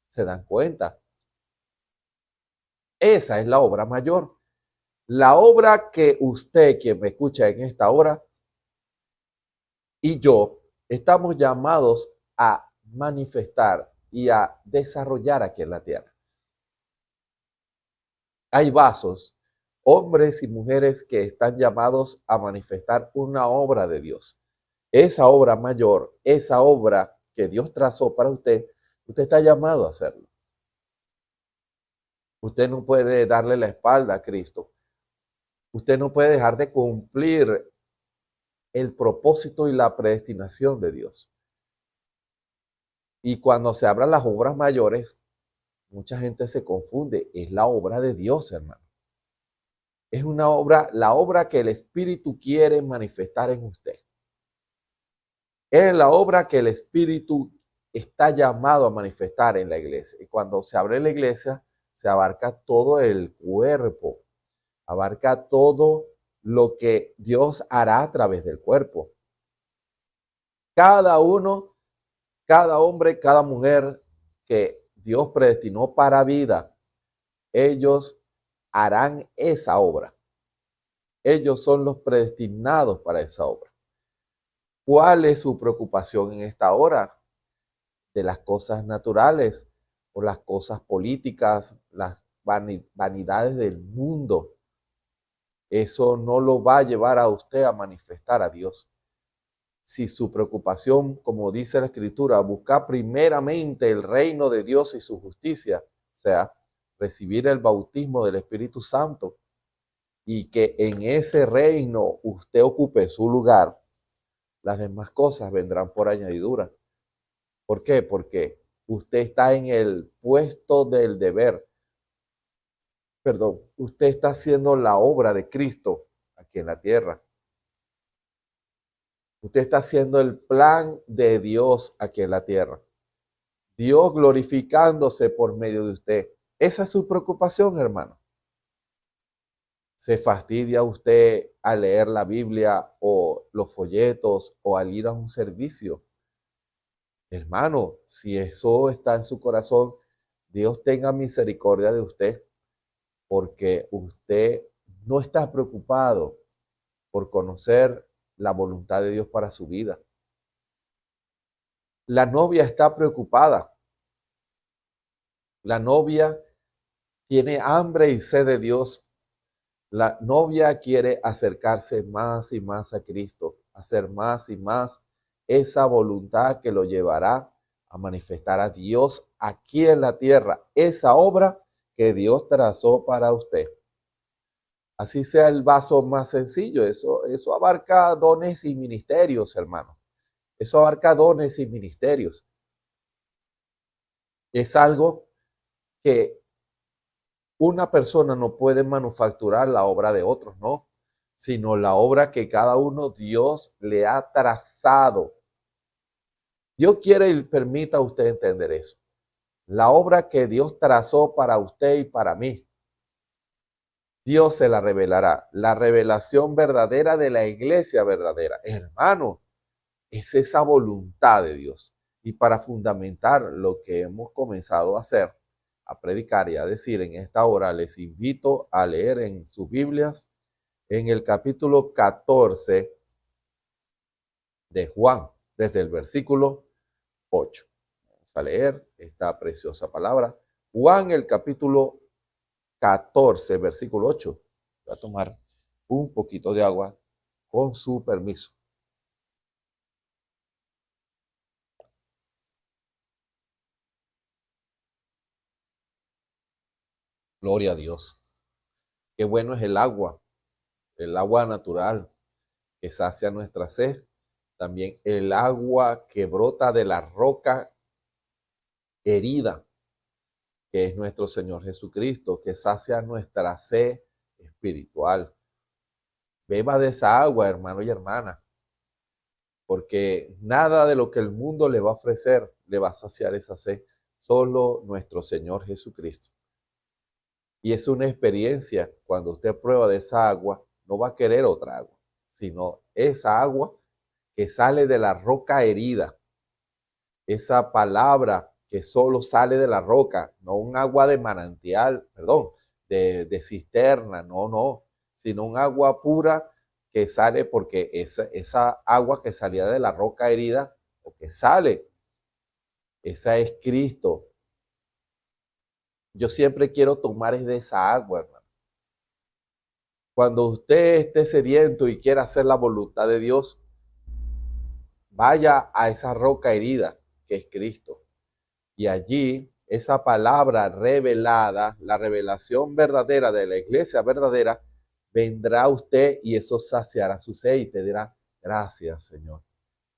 ¿Se dan cuenta? Esa es la obra mayor. La obra que usted, quien me escucha en esta hora, y yo, estamos llamados a manifestar y a desarrollar aquí en la tierra. Hay vasos, hombres y mujeres que están llamados a manifestar una obra de Dios. Esa obra mayor, esa obra que Dios trazó para usted está llamado a hacerlo. Usted no puede darle la espalda a Cristo. Usted no puede dejar de cumplir el propósito y la predestinación de Dios. Y cuando se hablan las obras mayores, mucha gente se confunde. Es la obra de Dios, hermano. Es una obra, la obra que el Espíritu quiere manifestar en usted. Es la obra que el Espíritu está llamado a manifestar en la iglesia. Y cuando se abre la iglesia, se abarca todo el cuerpo. Abarca todo lo que Dios hará a través del cuerpo. Cada uno, cada hombre, cada mujer que Dios predestinó para vida, ellos harán esa obra. Ellos son los predestinados para esa obra. ¿Cuál es su preocupación en esta hora? De las cosas naturales o las cosas políticas, las vanidades del mundo. Eso no lo va a llevar a usted a manifestar a Dios. Si su preocupación, como dice la Escritura, busca primeramente el reino de Dios y su justicia, o sea, recibir el bautismo del Espíritu Santo, y que en ese reino usted ocupe su lugar, las demás cosas vendrán por añadidura. ¿Por qué? Porque usted está en el puesto del deber. Usted está haciendo la obra de Cristo aquí en la tierra. Usted está haciendo el plan de Dios aquí en la tierra. Dios glorificándose por medio de usted. Esa es su preocupación, hermano. ¿Se fastidia usted al leer la Biblia o los folletos o al ir a un servicio? Hermano, si eso está en su corazón, Dios tenga misericordia de usted, porque usted no está preocupado por conocer la voluntad de Dios para su vida. La novia está preocupada. La novia tiene hambre y sed de Dios. La novia quiere acercarse más y más a Cristo, hacer más y más esa voluntad que lo llevará a manifestar a Dios aquí en la tierra, esa obra que Dios trazó para usted. Así sea el vaso más sencillo, eso abarca dones y ministerios, hermano. Eso abarca dones y ministerios. Es algo que una persona no puede manufacturar la obra de otros, no, sino la obra que cada uno Dios le ha trazado. Dios quiere y permita a usted entender eso. La obra que Dios trazó para usted y para mí, Dios se la revelará. La revelación verdadera de la iglesia verdadera. Hermano, es esa voluntad de Dios. Y para fundamentar lo que hemos comenzado a hacer, a predicar y a decir en esta hora, les invito a leer en sus Biblias, en el capítulo 14 de Juan, desde el versículo 8. Vamos a leer esta preciosa palabra. Juan, el capítulo 14, versículo 8. Voy a tomar un poquito de agua con su permiso. Gloria a Dios. Qué bueno es el agua natural que sacia nuestra sed. También el agua que brota de la roca herida, que es nuestro Señor Jesucristo, que sacia nuestra sed espiritual. Beba de esa agua, hermano y hermana, porque nada de lo que el mundo le va a ofrecer le va a saciar esa sed, solo nuestro Señor Jesucristo. Y es una experiencia, cuando usted prueba de esa agua, no va a querer otra agua, sino esa agua que sale de la roca herida, esa palabra que solo sale de la roca, no un agua de manantial, perdón, de cisterna, no, sino un agua pura que sale porque esa agua que salía de la roca herida, o que sale, esa es Cristo. Yo siempre quiero tomar de esa agua, hermano. Cuando usted esté sediento y quiera hacer la voluntad de Dios, vaya a esa roca herida que es Cristo. Y allí esa palabra revelada, la revelación verdadera de la iglesia verdadera, vendrá a usted y eso saciará su sed y te dirá, gracias, Señor.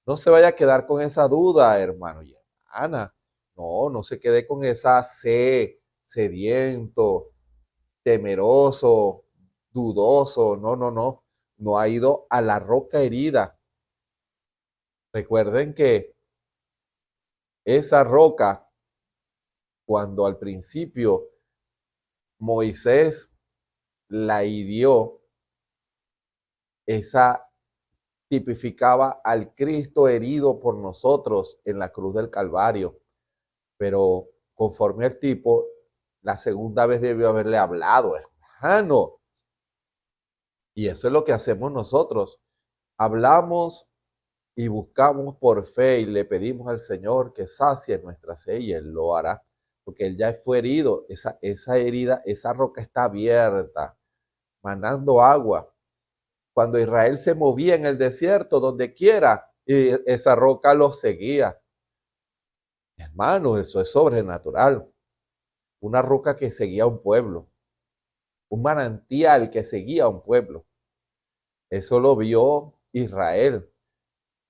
No se vaya a quedar con esa duda, hermano y hermana. No se quede con esa sed, sediento, temeroso, dudoso. No. No ha ido a la roca herida. Recuerden que esa roca, cuando al principio Moisés la hirió, esa tipificaba al Cristo herido por nosotros en la cruz del Calvario. Pero conforme al tipo, la segunda vez debió haberle hablado, hermano. Y eso es lo que hacemos nosotros. Hablamos y buscamos por fe y le pedimos al Señor que sacie nuestra sed y Él lo hará. Porque Él ya fue herido, esa herida, esa roca está abierta, manando agua. Cuando Israel se movía en el desierto, donde quiera, y esa roca los seguía. Hermano, eso es sobrenatural. Una roca que seguía a un pueblo. Un manantial que seguía a un pueblo. Eso lo vio Israel.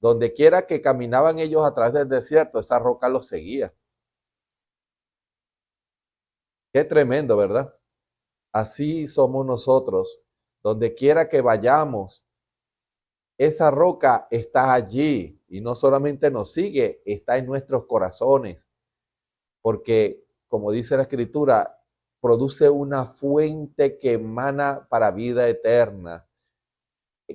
Donde quiera que caminaban ellos a través del desierto, esa roca los seguía. Qué tremendo, ¿verdad? Así somos nosotros. Donde quiera que vayamos, esa roca está allí y no solamente nos sigue, está en nuestros corazones. Porque, como dice la Escritura, produce una fuente que emana para vida eterna.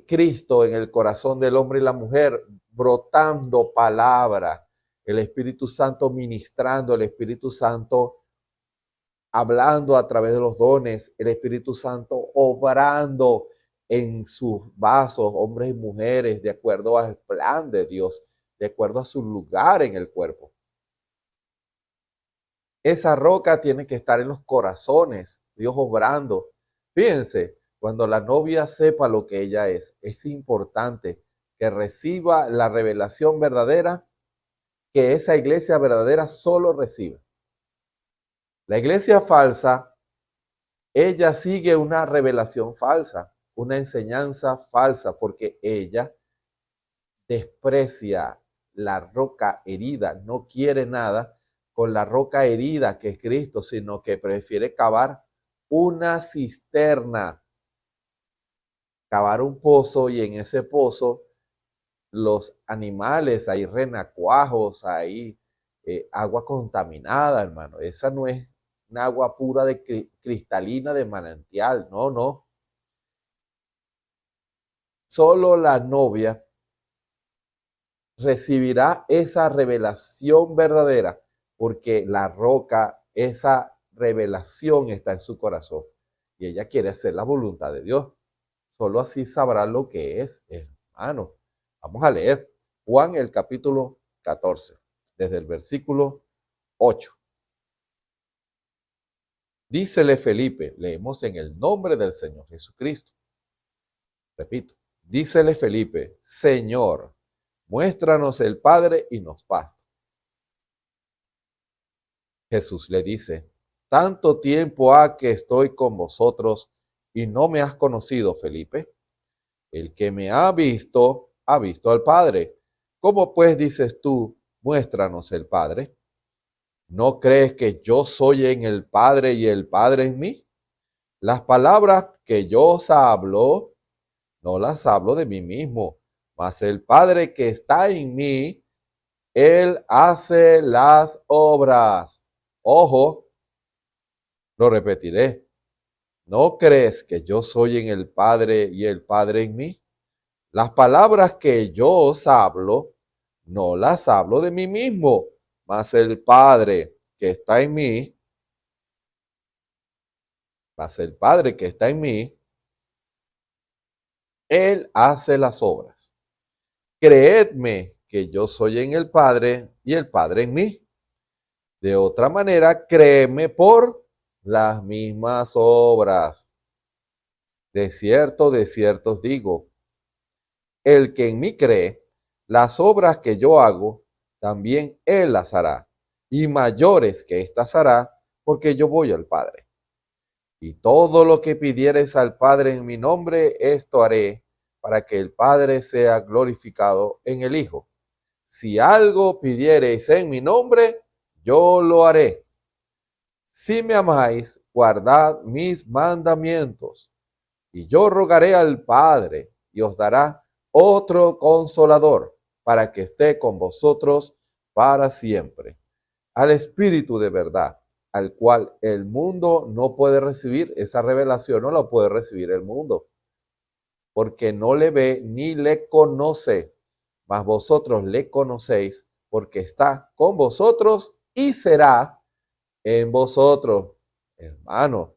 Cristo en el corazón del hombre y la mujer, brotando palabra. el Espíritu Santo ministrando, el Espíritu Santo hablando a través de los dones, el Espíritu Santo obrando en sus vasos, hombres y mujeres, de acuerdo al plan de Dios, de acuerdo a su lugar en el cuerpo. Esa roca tiene que estar en los corazones, Dios obrando. Fíjense, cuando la novia sepa lo que ella es importante que reciba la revelación verdadera que esa iglesia verdadera solo recibe. La iglesia falsa, ella sigue una revelación falsa, una enseñanza falsa, porque ella desprecia la roca herida, no quiere nada con la roca herida que es Cristo, sino que prefiere cavar una cisterna, cavar un pozo, y en ese pozo los animales, hay renacuajos, hay agua contaminada, hermano. Esa no es un agua pura de cristalina de manantial, no, no. Solo la novia recibirá esa revelación verdadera, porque la roca, esa revelación está en su corazón y ella quiere hacer la voluntad de Dios. Solo así sabrá lo que es, hermano. Vamos a leer Juan el capítulo 14, desde el versículo 8. Dícele Felipe, leemos en el nombre del Señor Jesucristo. Repito, dícele Felipe, Señor, muéstranos el Padre y nos basta. Jesús le dice, tanto tiempo ha que estoy con vosotros y no me has conocido, Felipe. El que me ha visto al Padre. ¿Cómo pues dices tú, muéstranos el Padre? ¿No crees que yo soy en el Padre y el Padre en mí? Las palabras que yo os hablo, no las hablo de mí mismo, mas el Padre que está en mí, Él hace las obras. Ojo, lo repetiré. ¿No crees que yo soy en el Padre y el Padre en mí? Las palabras que yo os hablo, no las hablo de mí mismo, mas el Padre que está en mí, Él hace las obras. Creedme que yo soy en el Padre y el Padre en mí. De otra manera, créeme por las mismas obras. De cierto os digo, el que en mí cree, las obras que yo hago, también él las hará, y mayores que éstas hará, porque yo voy al Padre. Y todo lo que pidiereis al Padre en mi nombre, esto haré, para que el Padre sea glorificado en el Hijo. Si algo pidiereis en mi nombre, yo lo haré. Si me amáis, guardad mis mandamientos. Y yo rogaré al Padre, y os dará otro consolador, para que esté con vosotros para siempre. Al Espíritu de verdad, al cual el mundo no puede recibir, esa revelación no la puede recibir el mundo, porque no le ve ni le conoce, mas vosotros le conocéis, porque está con vosotros y será en vosotros. Hermano,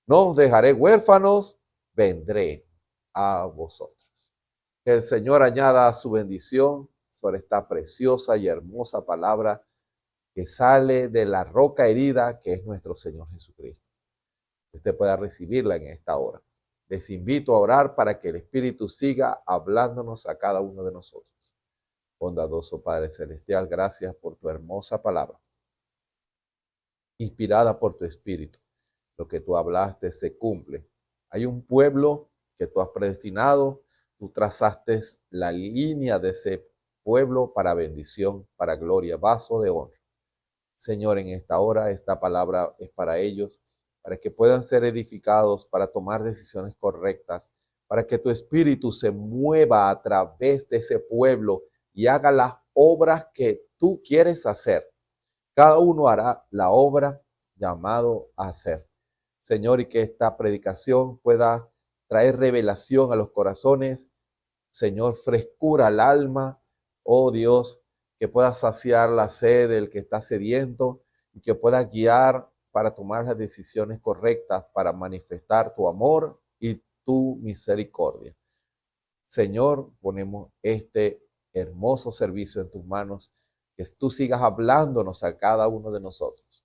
no os dejaré huérfanos, vendré a vosotros. Que el Señor añada su bendición sobre esta preciosa y hermosa palabra que sale de la roca herida que es nuestro Señor Jesucristo. Usted pueda recibirla en esta hora. Les invito a orar para que el Espíritu siga hablándonos a cada uno de nosotros. Bondadoso Padre Celestial, gracias por tu hermosa palabra, inspirada por tu Espíritu. Lo que tú hablaste se cumple. Hay un pueblo que tú has predestinado. Tú trazaste la línea de ese pueblo para bendición, para gloria, vaso de honra. Señor, en esta hora, esta palabra es para ellos, para que puedan ser edificados, para tomar decisiones correctas, para que tu Espíritu se mueva a través de ese pueblo y haga las obras que tú quieres hacer. Cada uno hará la obra llamado a hacer. Señor, y que esta predicación pueda traer revelación a los corazones. Señor, frescura al alma. Oh Dios, que puedas saciar la sed del que está sediento y que puedas guiar para tomar las decisiones correctas para manifestar tu amor y tu misericordia. Señor, ponemos este hermoso servicio en tus manos, que tú sigas hablándonos a cada uno de nosotros.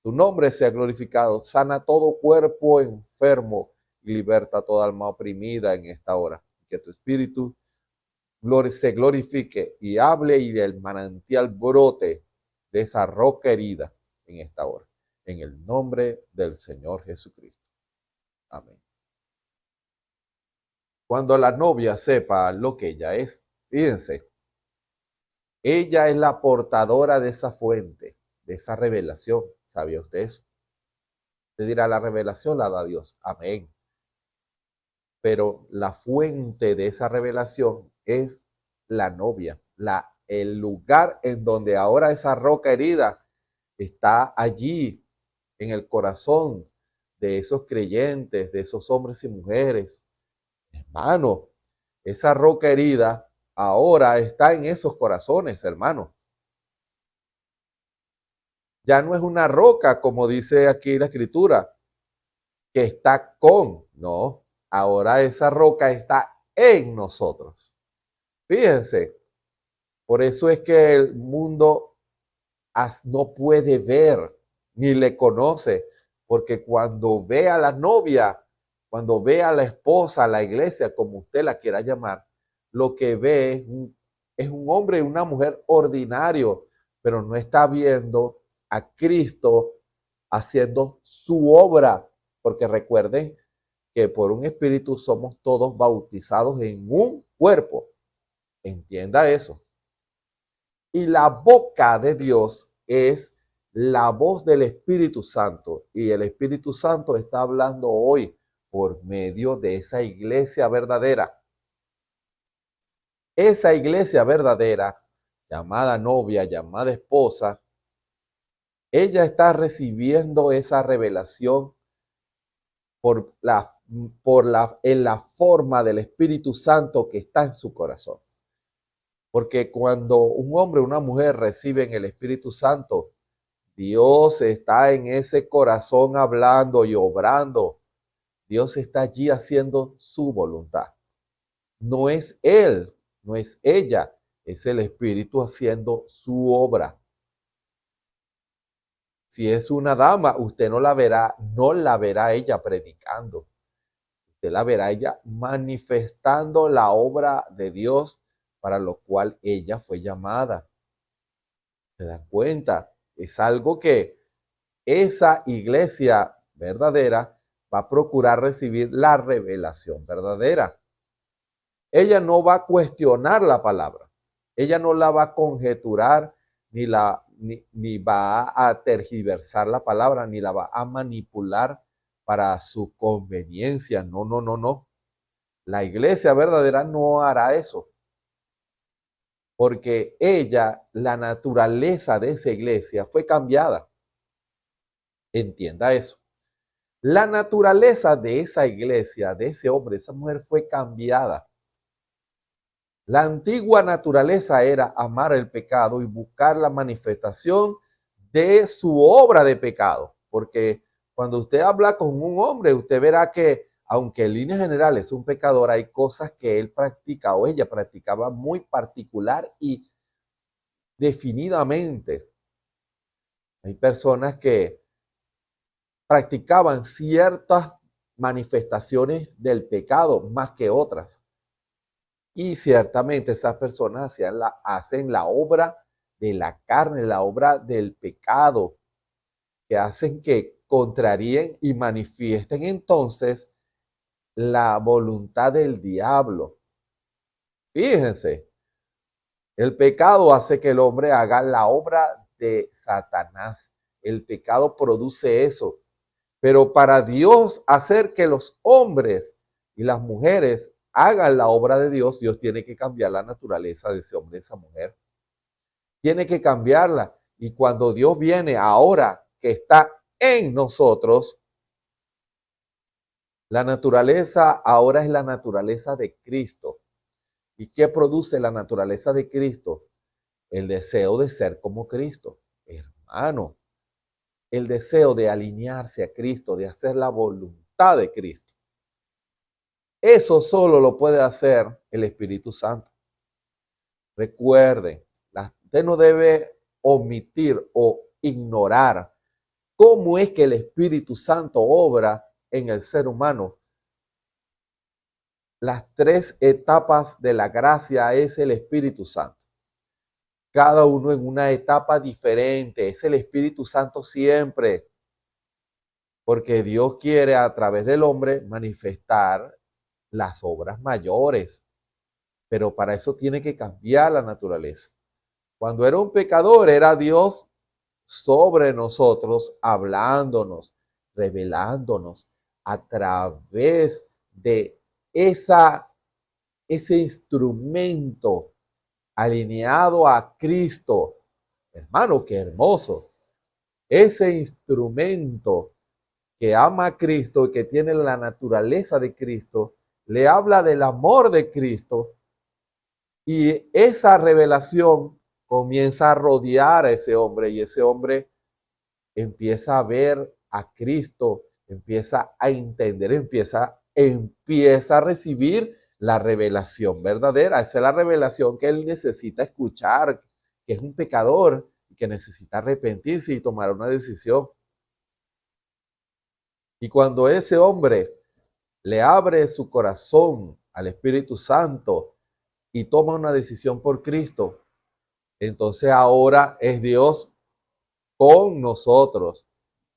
Tu nombre sea glorificado, sana todo cuerpo enfermo y liberta toda alma oprimida en esta hora. Que tu espíritu se glorifique y hable y el manantial brote de esa roca herida en esta hora. En el nombre del Señor Jesucristo. Amén. Cuando la novia sepa lo que ella es, fíjense, ella es la portadora de esa fuente, de esa revelación. ¿Sabía usted eso? Usted dirá, la revelación la da Dios. Amén. Pero la fuente de esa revelación es la novia, el lugar en donde ahora esa roca herida está allí en el corazón de esos creyentes, de esos hombres y mujeres. Hermano, esa roca herida ahora está en esos corazones, hermano. Ya no es una roca, como dice aquí la escritura, que está con, no. Ahora esa roca está en nosotros. Fíjense, por eso es que el mundo no puede ver ni le conoce, porque cuando ve a la novia, cuando ve a la esposa, a la iglesia, como usted la quiera llamar, lo que ve es un hombre y una mujer ordinario, pero no está viendo a Cristo haciendo su obra, porque recuerden que por un espíritu somos todos bautizados en un cuerpo. Entienda eso. Y la boca de Dios es la voz del Espíritu Santo. Y el Espíritu Santo está hablando hoy por medio de esa iglesia verdadera. Esa iglesia verdadera, llamada novia, llamada esposa, ella está recibiendo esa revelación en la forma del Espíritu Santo que está en su corazón. Porque cuando un hombre o una mujer reciben el Espíritu Santo, Dios está en ese corazón hablando y obrando. Dios está allí haciendo su voluntad. No es él, no es ella, es el Espíritu haciendo su obra. Si es una dama, usted no la verá ella predicando. Usted la verá ella manifestando la obra de Dios para lo cual ella fue llamada. ¿Se dan cuenta? Es algo que esa iglesia verdadera va a procurar recibir la revelación verdadera. Ella no va a cuestionar la palabra. Ella no la va a conjeturar, ni va a tergiversar la palabra, ni la va a manipular para su conveniencia. No, no, no, no. La iglesia verdadera no hará eso. Porque la naturaleza de esa iglesia fue cambiada. Entienda eso. La naturaleza de esa iglesia, de ese hombre, esa mujer fue cambiada. La antigua naturaleza era amar el pecado y buscar la manifestación de su obra de pecado. Porque cuando usted habla con un hombre, usted verá que, aunque en líneas generales es un pecador, hay cosas que él practica o ella practicaba muy particular y definidamente. Hay personas que practicaban ciertas manifestaciones del pecado más que otras. Y ciertamente esas personas hacen la obra de la carne, la obra del pecado, que hacen que contraríen y manifiesten entonces la voluntad del diablo. Fíjense, el pecado hace que el hombre haga la obra de Satanás. El pecado produce eso. Pero para Dios hacer que los hombres y las mujeres hagan la obra de Dios, Dios tiene que cambiar la naturaleza de ese hombre, de esa mujer. Tiene que cambiarla. Y cuando Dios viene ahora que está en nosotros, la naturaleza ahora es la naturaleza de Cristo. ¿Y qué produce la naturaleza de Cristo? el deseo de ser como Cristo. Hermano, el deseo de alinearse a Cristo, de hacer la voluntad de Cristo. Eso solo lo puede hacer el Espíritu Santo. Recuerden, usted no debe omitir o ignorar cómo es que el Espíritu Santo obra en el ser humano. Las 3 etapas de la gracia es el Espíritu Santo. Cada uno en una etapa diferente. Es el Espíritu Santo siempre. Porque Dios quiere a través del hombre manifestar las obras mayores. Pero para eso tiene que cambiar la naturaleza. Cuando era un pecador, era Dios sobre nosotros, hablándonos, revelándonos a través de ese instrumento alineado a Cristo. Hermano, qué hermoso. Ese instrumento que ama a Cristo y que tiene la naturaleza de Cristo, le habla del amor de Cristo y esa revelación comienza a rodear a ese hombre y ese hombre empieza a ver a Cristo, empieza a entender, empieza a recibir la revelación verdadera. Esa es la revelación que él necesita escuchar, que es un pecador y que necesita arrepentirse y tomar una decisión. Y cuando ese hombre le abre su corazón al Espíritu Santo y toma una decisión por Cristo, entonces ahora es Dios con nosotros.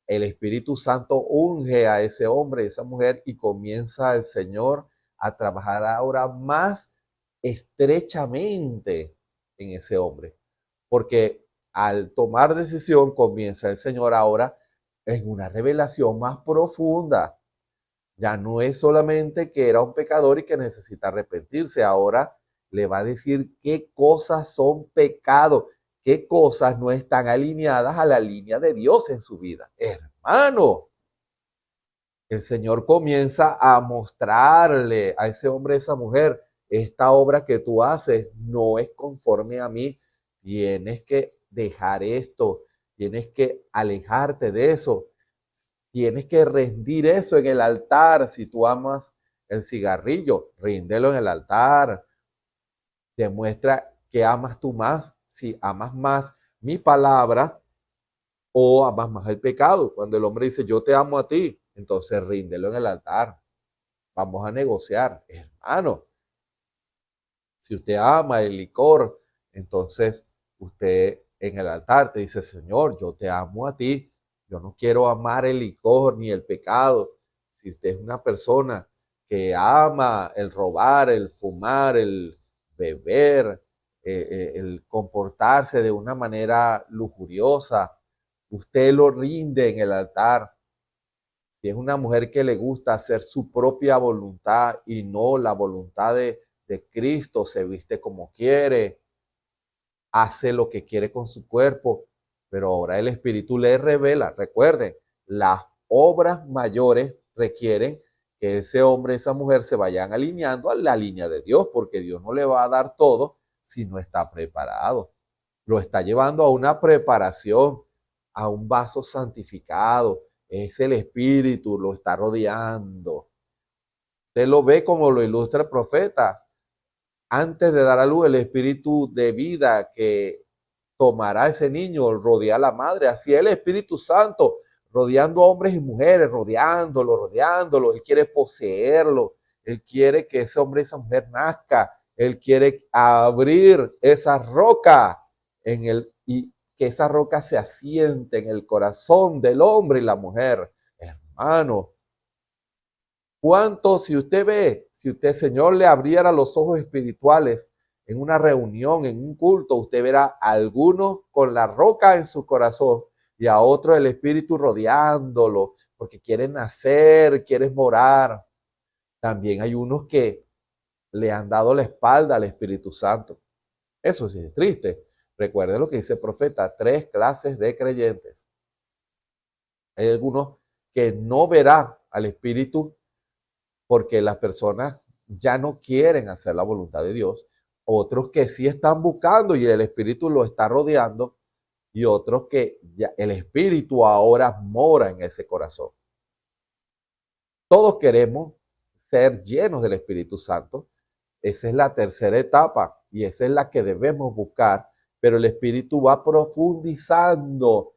El Espíritu Santo unge a ese hombre, a esa mujer, y comienza el Señor a trabajar ahora más estrechamente en ese hombre. Porque al tomar decisión comienza el Señor ahora en una revelación más profunda. Ya no es solamente que era un pecador y que necesita arrepentirse, ahora le va a decir qué cosas son pecado, qué cosas no están alineadas a la línea de Dios en su vida. Hermano, el Señor comienza a mostrarle a ese hombre, a esa mujer, esta obra que tú haces no es conforme a mí, tienes que dejar esto, tienes que alejarte de eso, tienes que rendir eso en el altar. Si tú amas el cigarrillo, ríndelo en el altar. Demuestra que amas tú más, si amas más mi palabra o amas más el pecado. Cuando el hombre dice yo te amo a ti, entonces ríndelo en el altar. Vamos a negociar, hermano. Si usted ama el licor, entonces usted en el altar te dice, Señor, yo te amo a ti. Yo no quiero amar el licor ni el pecado. Si usted es una persona que ama el robar, el fumar, el beber, el comportarse de una manera lujuriosa, usted lo rinde en el altar. Si es una mujer que le gusta hacer su propia voluntad y no la voluntad de Cristo, se viste como quiere, hace lo que quiere con su cuerpo, pero ahora el Espíritu le revela. Recuerden, las obras mayores requieren que ese hombre, esa mujer se vayan alineando a la línea de Dios, porque Dios no le va a dar todo si no está preparado. Lo está llevando a una preparación, a un vaso santificado. Es el Espíritu, lo está rodeando. Usted lo ve como lo ilustra el profeta. Antes de dar a luz, el espíritu de vida que tomará ese niño rodea a la madre. Así es el Espíritu Santo, rodeando a hombres y mujeres, rodeándolo. Él quiere poseerlo. Él quiere que ese hombre y esa mujer nazca. Él quiere abrir esa roca y que esa roca se asiente en el corazón del hombre y la mujer. Hermano, ¿cuánto si usted, Señor, le abriera los ojos espirituales en una reunión, en un culto, usted verá a algunos con la roca en su corazón y a otros el Espíritu rodeándolo, porque quieren nacer, quieren morar. También hay unos que le han dado la espalda al Espíritu Santo. Eso sí es triste. Recuerde lo que dice el profeta, 3 clases de creyentes. Hay algunos que no verán al Espíritu porque las personas ya no quieren hacer la voluntad de Dios, otros que sí están buscando y el Espíritu lo está rodeando, y otros que ya el Espíritu ahora mora en ese corazón. Todos queremos ser llenos del Espíritu Santo. Esa es la tercera etapa y esa es la que debemos buscar, pero el Espíritu va profundizando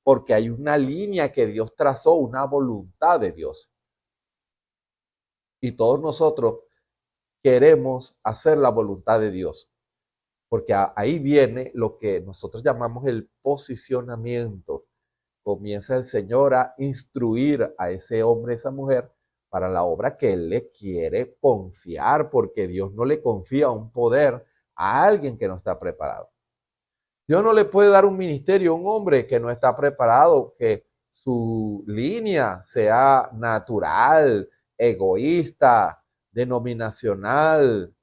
porque hay una línea que Dios trazó, una voluntad de Dios. Y todos nosotros queremos hacer la voluntad de Dios, porque ahí viene lo que nosotros llamamos el posicionamiento. Comienza el Señor a instruir a ese hombre, esa mujer, para la obra que Él le quiere confiar, porque Dios no le confía un poder a alguien que no está preparado. Dios no le puede dar un ministerio a un hombre que no está preparado, que su línea sea natural, egoísta, denominacional,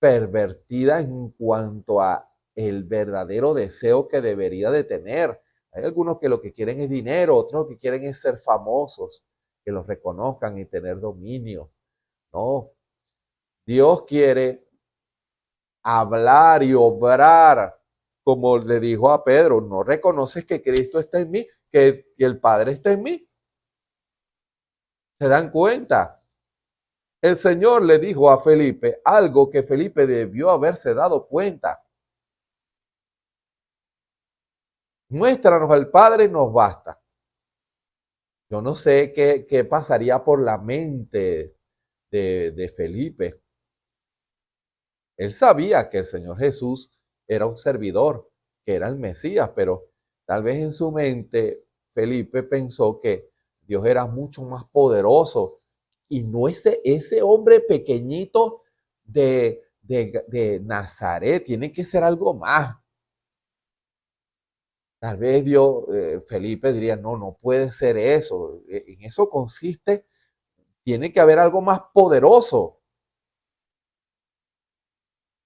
pervertida en cuanto a el verdadero deseo que debería de tener. Hay algunos que lo que quieren es dinero, otros que quieren es ser famosos, que los reconozcan y tener dominio. No, Dios quiere hablar y obrar, como le dijo a Pedro, no reconoces que Cristo está en mí, que el Padre está en mí. ¿Se dan cuenta? El Señor le dijo a Felipe algo que Felipe debió haberse dado cuenta. Muéstranos al Padre, nos basta. Yo no sé qué pasaría por la mente de Felipe. Él sabía que el Señor Jesús era un servidor, que era el Mesías, pero tal vez en su mente Felipe pensó que Dios era mucho más poderoso y no ese hombre pequeñito de Nazaret, tiene que ser algo más. Tal vez Felipe diría, no puede ser eso. En eso consiste, tiene que haber algo más poderoso.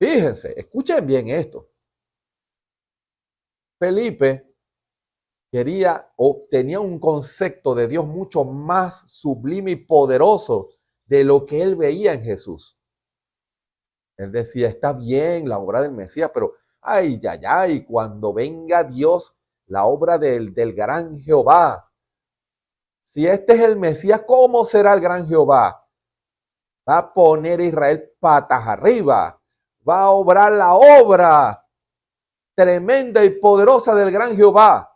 Fíjense, escuchen bien esto. Felipe quería o tenía un concepto de Dios mucho más sublime y poderoso de lo que él veía en Jesús. Él decía, está bien la obra del Mesías, pero cuando venga Dios, la obra del gran Jehová. Si este es el Mesías, ¿cómo será el gran Jehová? Va a poner a Israel patas arriba. Va a obrar la obra tremenda y poderosa del gran Jehová.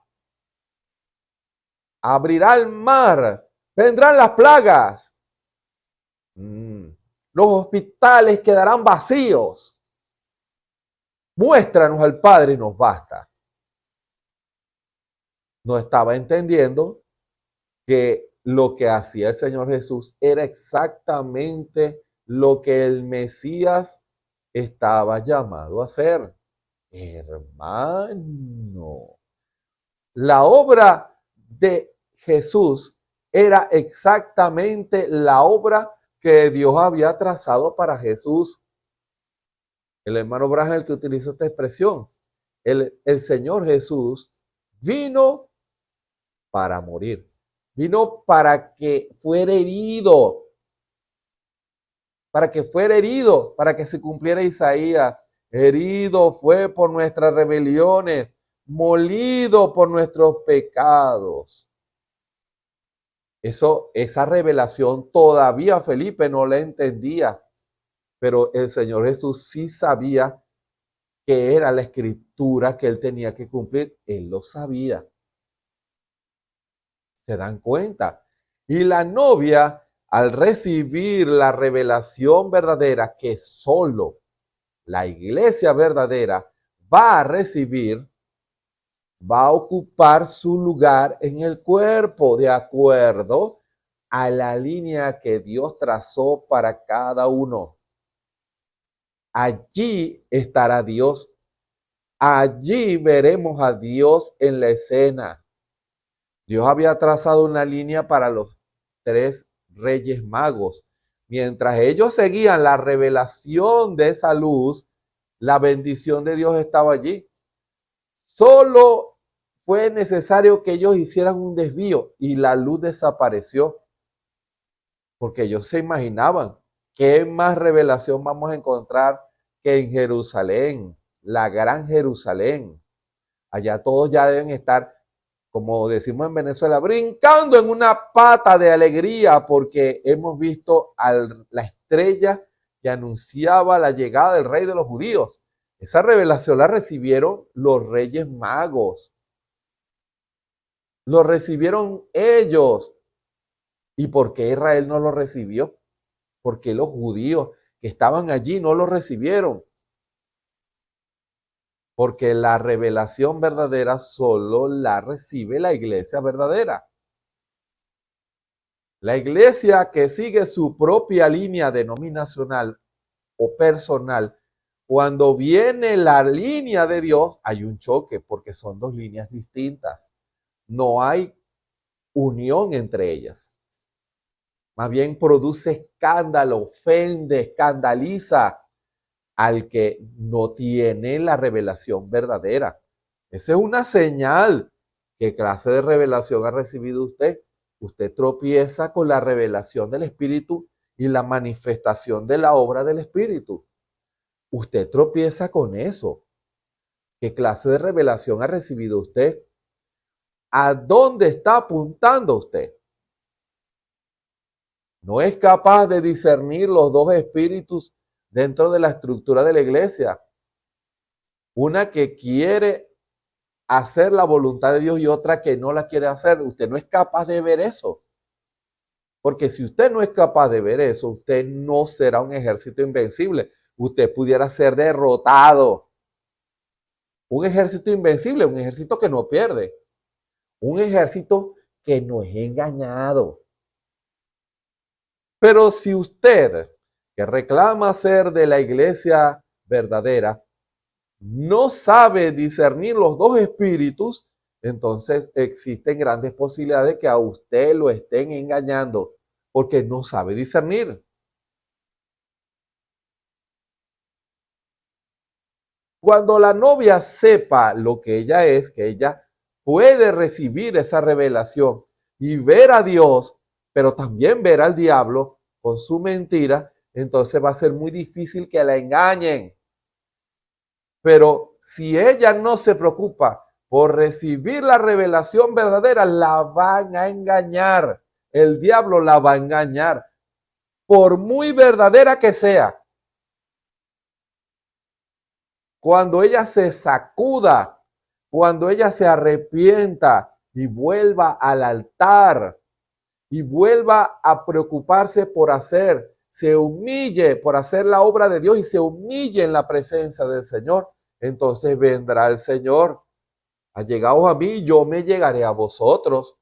Abrirá el mar. Vendrán las plagas. Los hospitales quedarán vacíos. Muéstranos al Padre y nos basta. No estaba entendiendo que lo que hacía el Señor Jesús era exactamente lo que el Mesías estaba llamado a hacer. Hermano, la obra de Jesús era exactamente la obra que Dios había trazado para Jesús. El hermano Branham es el que utiliza esta expresión. El Señor Jesús vino para morir. Vino para que fuera herido. Para que fuera herido, para que se cumpliera Isaías. Herido fue por nuestras rebeliones, molido por nuestros pecados. Esa revelación todavía Felipe no la entendía, pero el Señor Jesús sí sabía que era la escritura que él tenía que cumplir. Él lo sabía. ¿Se dan cuenta? Y la novia, al recibir la revelación verdadera que solo la iglesia verdadera va a recibir, va a ocupar su lugar en el cuerpo de acuerdo a la línea que Dios trazó para cada uno. Allí estará Dios. Allí veremos a Dios en la escena. Dios había trazado una línea para los 3 reyes magos. Mientras ellos seguían la revelación de esa luz, la bendición de Dios estaba allí. Solo fue necesario que ellos hicieran un desvío y la luz desapareció. Porque ellos se imaginaban, ¿qué más revelación vamos a encontrar que en Jerusalén, la gran Jerusalén, allá todos ya deben estar, como decimos en Venezuela, brincando en una pata de alegría porque hemos visto la estrella que anunciaba la llegada del rey de los judíos. Esa revelación la recibieron los reyes magos. Lo recibieron ellos. ¿Y por qué Israel no lo recibió? Porque los judíos que estaban allí no lo recibieron. Porque la revelación verdadera solo la recibe la iglesia verdadera. La iglesia que sigue su propia línea denominacional o personal, cuando viene la línea de Dios, hay un choque porque son dos líneas distintas. No hay unión entre ellas. Más bien produce escándalo, ofende, escandaliza al que no tiene la revelación verdadera. Esa es una señal. ¿Qué clase de revelación ha recibido usted? Usted tropieza con la revelación del Espíritu y la manifestación de la obra del Espíritu. Usted tropieza con eso. ¿Qué clase de revelación ha recibido usted? ¿A dónde está apuntando usted? No es capaz de discernir los dos espíritus dentro de la estructura de la iglesia. Una que quiere hacer la voluntad de Dios y otra que no la quiere hacer. Usted no es capaz de ver eso. Porque si usted no es capaz de ver eso, usted no será un ejército invencible. Usted pudiera ser derrotado. Un ejército invencible, un ejército que no pierde. Un ejército que no es engañado. Pero si usted, que reclama ser de la iglesia verdadera, no sabe discernir los dos espíritus, entonces existen grandes posibilidades de que a usted lo estén engañando porque no sabe discernir. Cuando la novia sepa lo que ella es, que ella puede recibir esa revelación y ver a Dios, pero también ver al diablo con su mentira, entonces va a ser muy difícil que la engañen. Pero si ella no se preocupa por recibir la revelación verdadera, la van a engañar. El diablo la va a engañar, por muy verdadera que sea. Cuando ella se sacuda, cuando ella se arrepienta y vuelva al altar y vuelva a preocuparse por hacer, se humille por hacer la obra de Dios y se humille en la presencia del Señor, entonces vendrá el Señor. Allegaos a mí, yo me llegaré a vosotros.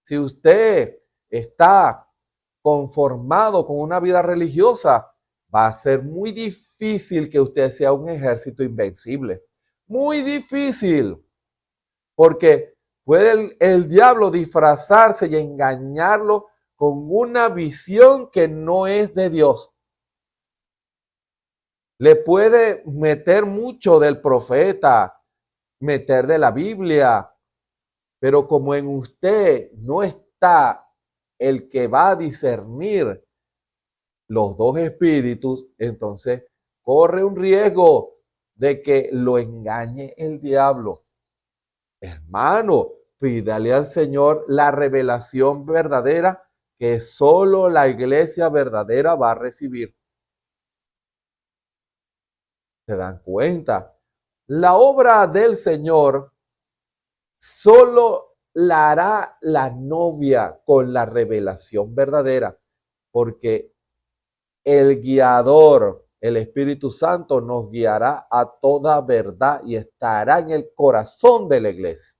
Si usted está conformado con una vida religiosa, va a ser muy difícil que usted sea un ejército invencible. Muy difícil. Porque puede el diablo disfrazarse y engañarlo con una visión que no es de Dios. Le puede meter mucho del profeta, meter de la Biblia, pero como en usted no está el que va a discernir los dos espíritus, entonces corre un riesgo de que lo engañe el diablo. Hermano, pídale al Señor la revelación verdadera que solo la iglesia verdadera va a recibir. ¿Se dan cuenta? La obra del Señor solo la hará la novia con la revelación verdadera, porque el guiador, el Espíritu Santo, nos guiará a toda verdad y estará en el corazón de la iglesia.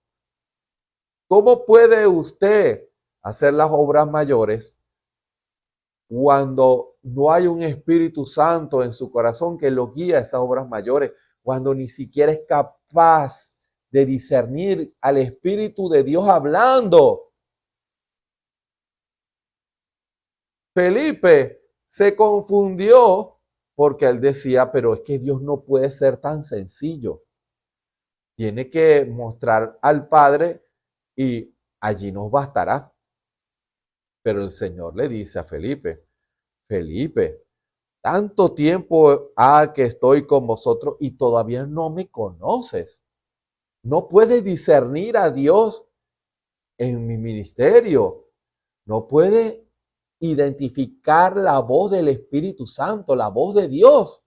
¿Cómo puede usted hacer las obras mayores cuando no hay un Espíritu Santo en su corazón que lo guíe a esas obras mayores? Cuando ni siquiera es capaz de discernir al Espíritu de Dios hablando. Felipe se confundió porque él decía, pero es que Dios no puede ser tan sencillo. Tiene que mostrar al Padre y allí nos bastará. Pero el Señor le dice a Felipe, Felipe, Tanto tiempo ha que estoy con vosotros y todavía no me conoces. No puedes discernir a Dios en mi ministerio. No puedes identificar la voz del Espíritu Santo, la voz de Dios.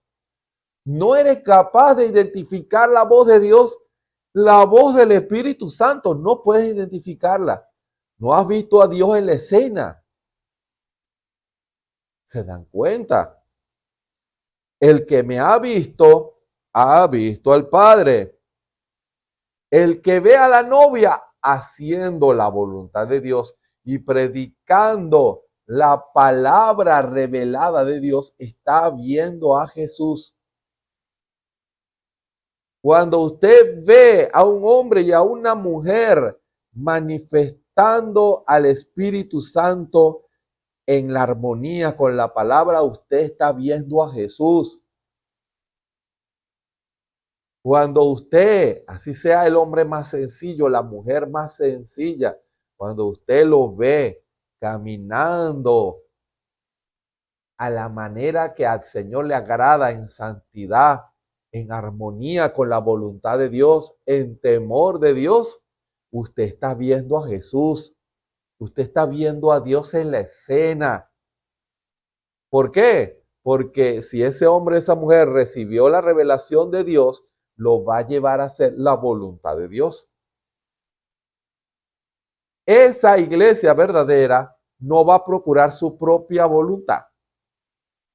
No eres capaz de identificar la voz de Dios, la voz del Espíritu Santo. No puedes identificarla. No has visto a Dios en la escena. ¿Se dan cuenta? El que me ha visto al Padre. El que ve a la novia haciendo la voluntad de Dios y predicando la palabra revelada de Dios está viendo a Jesús. Cuando usted ve a un hombre y a una mujer manifestando al Espíritu Santo en la armonía con la palabra, usted está viendo a Jesús. Cuando usted, así sea el hombre más sencillo, la mujer más sencilla, cuando usted lo ve caminando a la manera que al Señor le agrada, en santidad, en armonía con la voluntad de Dios, en temor de Dios, usted está viendo a Jesús. Usted está viendo a Dios en la escena. ¿Por qué? Porque si ese hombre, esa mujer recibió la revelación de Dios, lo va a llevar a hacer la voluntad de Dios. Esa iglesia verdadera no va a procurar su propia voluntad.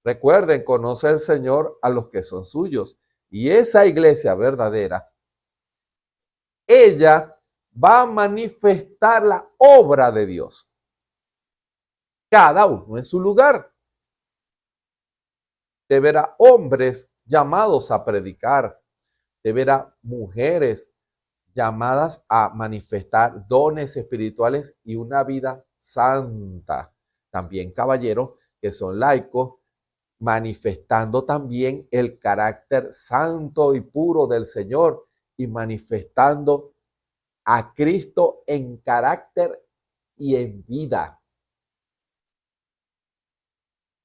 Recuerden, conoce el Señor a los que son suyos. Y esa iglesia verdadera, ella va a manifestar la obra de Dios. Cada uno en su lugar. Te verá hombres llamados a predicar. Te verá mujeres llamadas a manifestar dones espirituales y una vida santa. También caballeros que son laicos, manifestando también el carácter santo y puro del Señor y manifestando a Cristo en carácter y en vida.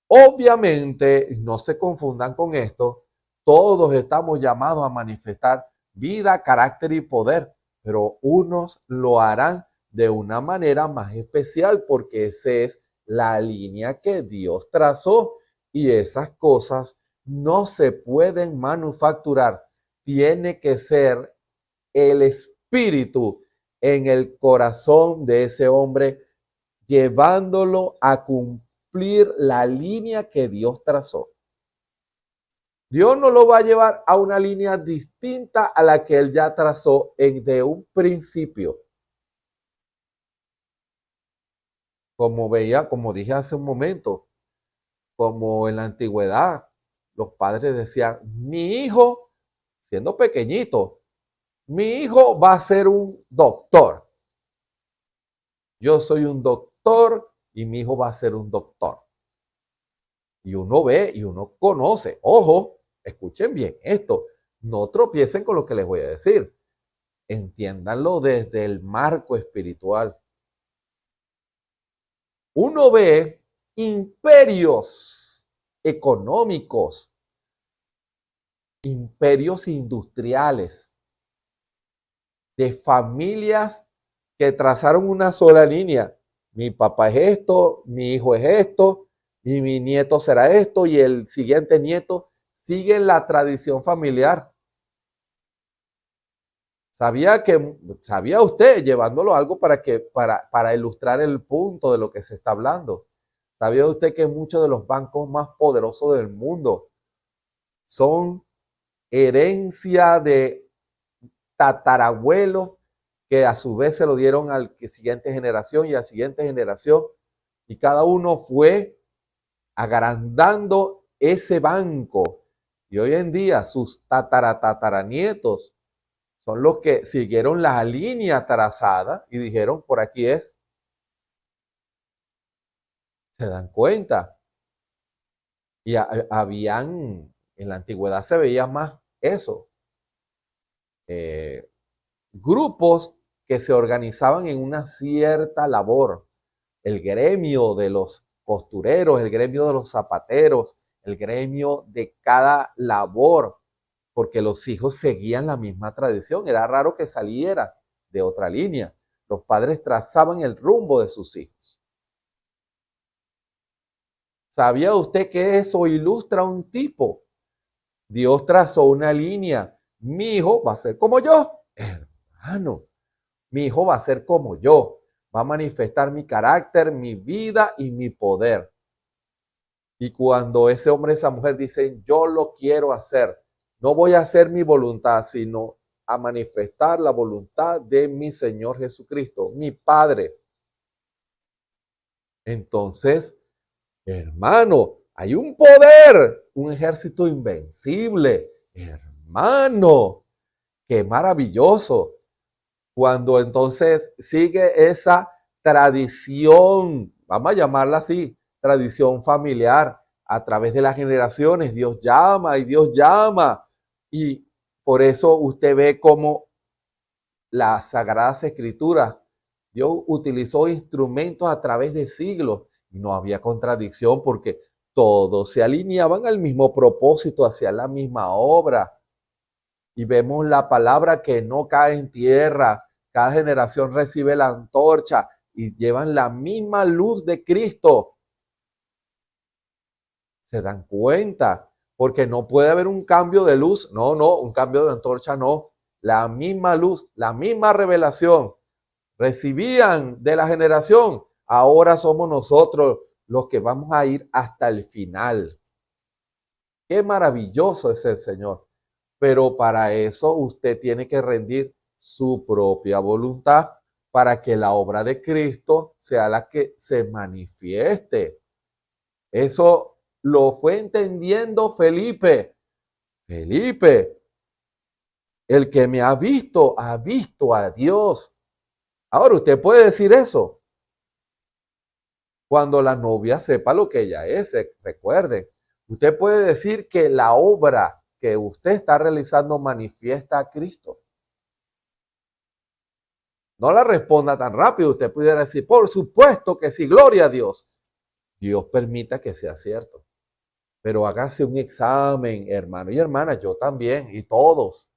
Obviamente, no se confundan con esto, todos estamos llamados a manifestar vida, carácter y poder, pero unos lo harán de una manera más especial porque esa es la línea que Dios trazó y esas cosas no se pueden manufacturar. Tiene que ser el Espíritu en el corazón de ese hombre llevándolo a cumplir la línea que Dios trazó. Dios no lo va a llevar a una línea distinta a la que Él ya trazó de un principio. Como dije hace un momento, como en la antigüedad, los padres decían, mi hijo, siendo pequeñito, mi hijo va a ser un doctor. Yo soy un doctor y mi hijo va a ser un doctor. Y uno ve y uno conoce. Ojo, escuchen bien esto. No tropiecen con lo que les voy a decir. Entiéndanlo desde el marco espiritual. Uno ve imperios económicos, imperios industriales, de familias que trazaron una sola línea. Mi papá es esto, mi hijo es esto, y mi nieto será esto, y el siguiente nieto sigue la tradición familiar. ¿Sabía usted, llevándolo a algo para ilustrar el punto de lo que se está hablando? ¿Sabía usted que muchos de los bancos más poderosos del mundo son herencia de tatarabuelos que a su vez se lo dieron a la siguiente generación y a la siguiente generación? Y cada uno fue agrandando ese banco. Y hoy en día sus tataranietos son los que siguieron la línea trazada y dijeron, por aquí es. ¿Se dan cuenta? Y en la antigüedad se veía más eso. Grupos que se organizaban en una cierta labor. El gremio de los costureros, el gremio de los zapateros, el gremio de cada labor, porque los hijos seguían la misma tradición. Era raro que saliera de otra línea. Los padres trazaban el rumbo de sus hijos. ¿Sabía usted que eso ilustra un tipo? Dios trazó una línea. Mi hijo va a ser como yo. Hermano, mi hijo va a ser como yo. Va a manifestar mi carácter, mi vida y mi poder. Y cuando ese hombre, esa mujer dicen, yo lo quiero hacer, no voy a hacer mi voluntad, sino a manifestar la voluntad de mi Señor Jesucristo, mi Padre. Entonces, hermano, hay un poder, un ejército invencible. Hermano, qué maravilloso. Cuando entonces sigue esa tradición, vamos a llamarla así, tradición familiar, a través de las generaciones, Dios llama y Dios llama. Y por eso usted ve cómo las Sagradas Escrituras, Dios utilizó instrumentos a través de siglos y no había contradicción porque todos se alineaban al mismo propósito, hacia la misma obra. Y vemos la palabra que no cae en tierra. Cada generación recibe la antorcha y llevan la misma luz de Cristo. ¿Se dan cuenta? Porque no puede haber un cambio de luz. No, un cambio de antorcha no. La misma luz, la misma revelación. Recibían de la generación. Ahora somos nosotros los que vamos a ir hasta el final. Qué maravilloso es el Señor. Pero para eso usted tiene que rendir su propia voluntad para que la obra de Cristo sea la que se manifieste. Eso lo fue entendiendo Felipe. Felipe, el que me ha visto a Dios. Ahora usted puede decir eso cuando la novia sepa lo que ella es. Recuerde, usted puede decir que la obra que usted está realizando manifiesta a Cristo. No la responda tan rápido. Usted pudiera decir, por supuesto que sí, gloria a Dios. Dios permita que sea cierto. Pero hágase un examen, hermano y hermana, yo también, y todos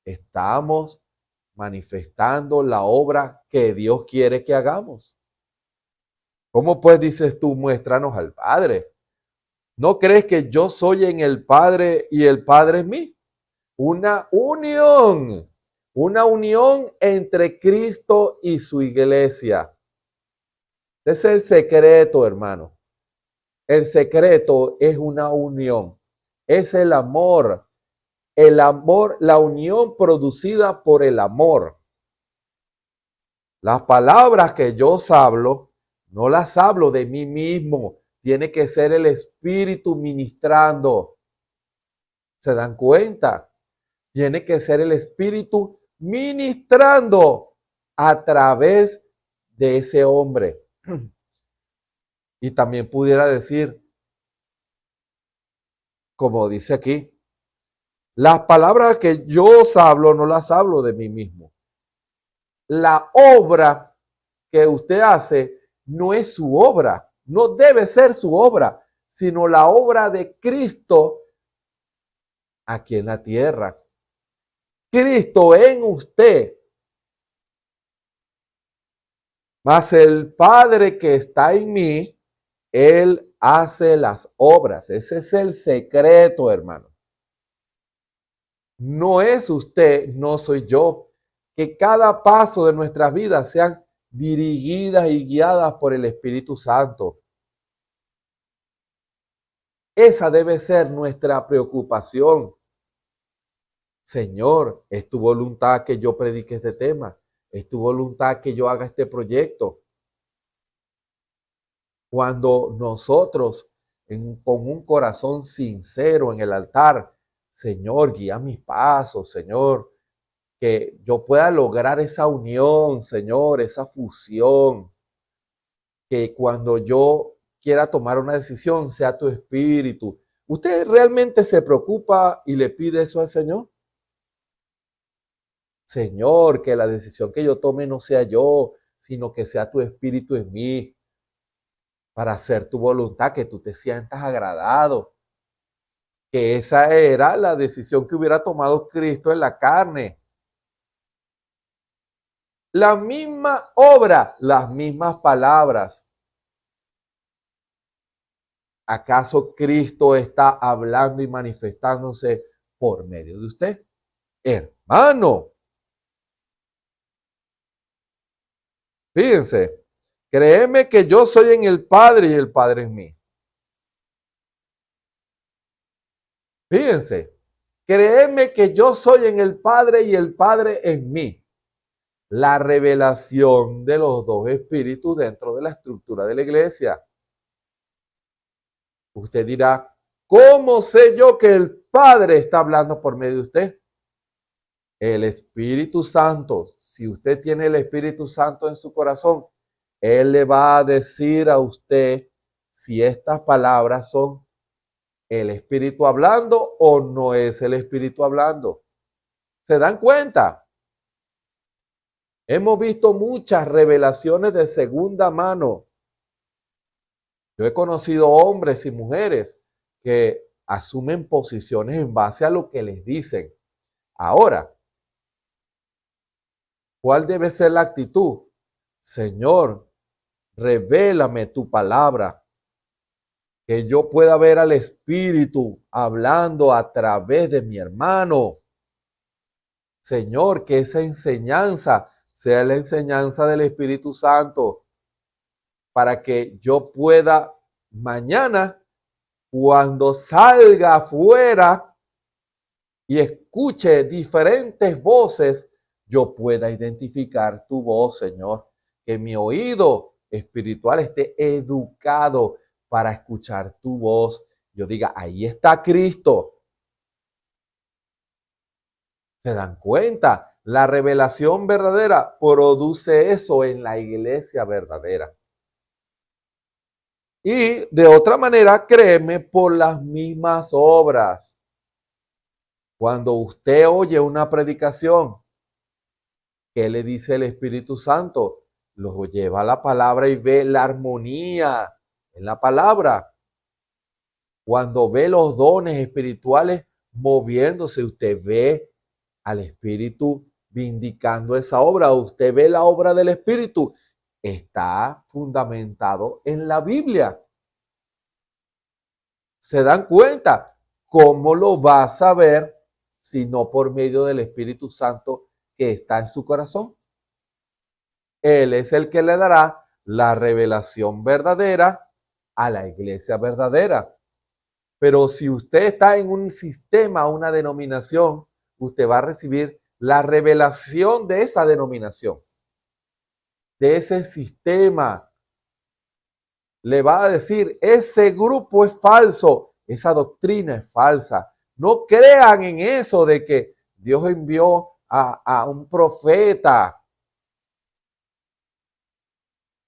estamos manifestando la obra que Dios quiere que hagamos. ¿Cómo pues dices tú, muéstranos al Padre? ¿No crees que yo soy en el Padre y el Padre en mí? Una unión entre Cristo y su iglesia. Ese es el secreto, hermano. El secreto es una unión. Es el amor. El amor, la unión producida por el amor. Las palabras que yo os hablo, no las hablo de mí mismo. Tiene que ser el Espíritu ministrando. ¿Se dan cuenta? Tiene que ser el Espíritu ministrando a través de ese hombre. Y también pudiera decir, como dice aquí, las palabras que yo os hablo, no las hablo de mí mismo. La obra que usted hace no es su obra, no debe ser su obra, sino la obra de Cristo aquí en la tierra. Cristo en usted, mas el Padre que está en mí, Él hace las obras. Ese es el secreto, hermano. No es usted, no soy yo. Que cada paso de nuestras vidas sean dirigidas y guiadas por el Espíritu Santo. Esa debe ser nuestra preocupación. Señor, es tu voluntad que yo predique este tema. Es tu voluntad que yo haga este proyecto. Cuando nosotros, con un corazón sincero en el altar, Señor, guía mis pasos, Señor, que yo pueda lograr esa unión, Señor, esa fusión, que cuando yo quiera tomar una decisión sea tu espíritu. ¿Usted realmente se preocupa y le pide eso al Señor? Señor, que la decisión que yo tome no sea yo, sino que sea tu espíritu en mí, para hacer tu voluntad, que tú te sientas agradado. que esa era la decisión que hubiera tomado Cristo en la carne. La misma obra, las mismas palabras. ¿Acaso Cristo está hablando y manifestándose por medio de usted? Hermano, fíjense, créeme que yo soy en el Padre y el Padre en mí. Fíjense, créeme que yo soy en el Padre y el Padre en mí. La revelación de los dos espíritus dentro de la estructura de la iglesia. Usted dirá, ¿cómo sé yo que el Padre está hablando por medio de usted? El Espíritu Santo, si usted tiene el Espíritu Santo en su corazón, Él le va a decir a usted si estas palabras son el Espíritu hablando o no es el Espíritu hablando. ¿Se dan cuenta? Hemos visto muchas revelaciones de segunda mano. Yo he conocido hombres y mujeres que asumen posiciones en base a lo que les dicen. Ahora, ¿cuál debe ser la actitud? Señor, revélame tu palabra, que yo pueda ver al Espíritu hablando a través de mi hermano. Señor, que esa enseñanza sea la enseñanza del Espíritu Santo, para que yo pueda mañana, cuando salga afuera y escuche diferentes voces, yo pueda identificar tu voz, Señor. Que mi oído espiritual esté educado para escuchar tu voz. Yo diga, ahí está Cristo. ¿Se dan cuenta? La revelación verdadera produce eso en la iglesia verdadera. Y de otra manera, créeme, por las mismas obras. Cuando usted oye una predicación, ¿qué le dice el Espíritu Santo? Lo lleva a la palabra y ve la armonía en la palabra. Cuando ve los dones espirituales moviéndose, usted ve al Espíritu vindicando esa obra. Usted ve la obra del Espíritu. Está fundamentado en la Biblia. ¿Se dan cuenta? ¿Cómo lo va a saber si no por medio del Espíritu Santo que está en su corazón? Él es el que le dará la revelación verdadera a la iglesia verdadera. Pero si usted está en un sistema, una denominación, usted va a recibir la revelación de esa denominación, de ese sistema. Le va a decir, ese grupo es falso, esa doctrina es falsa. No crean en eso de que Dios envió a un profeta.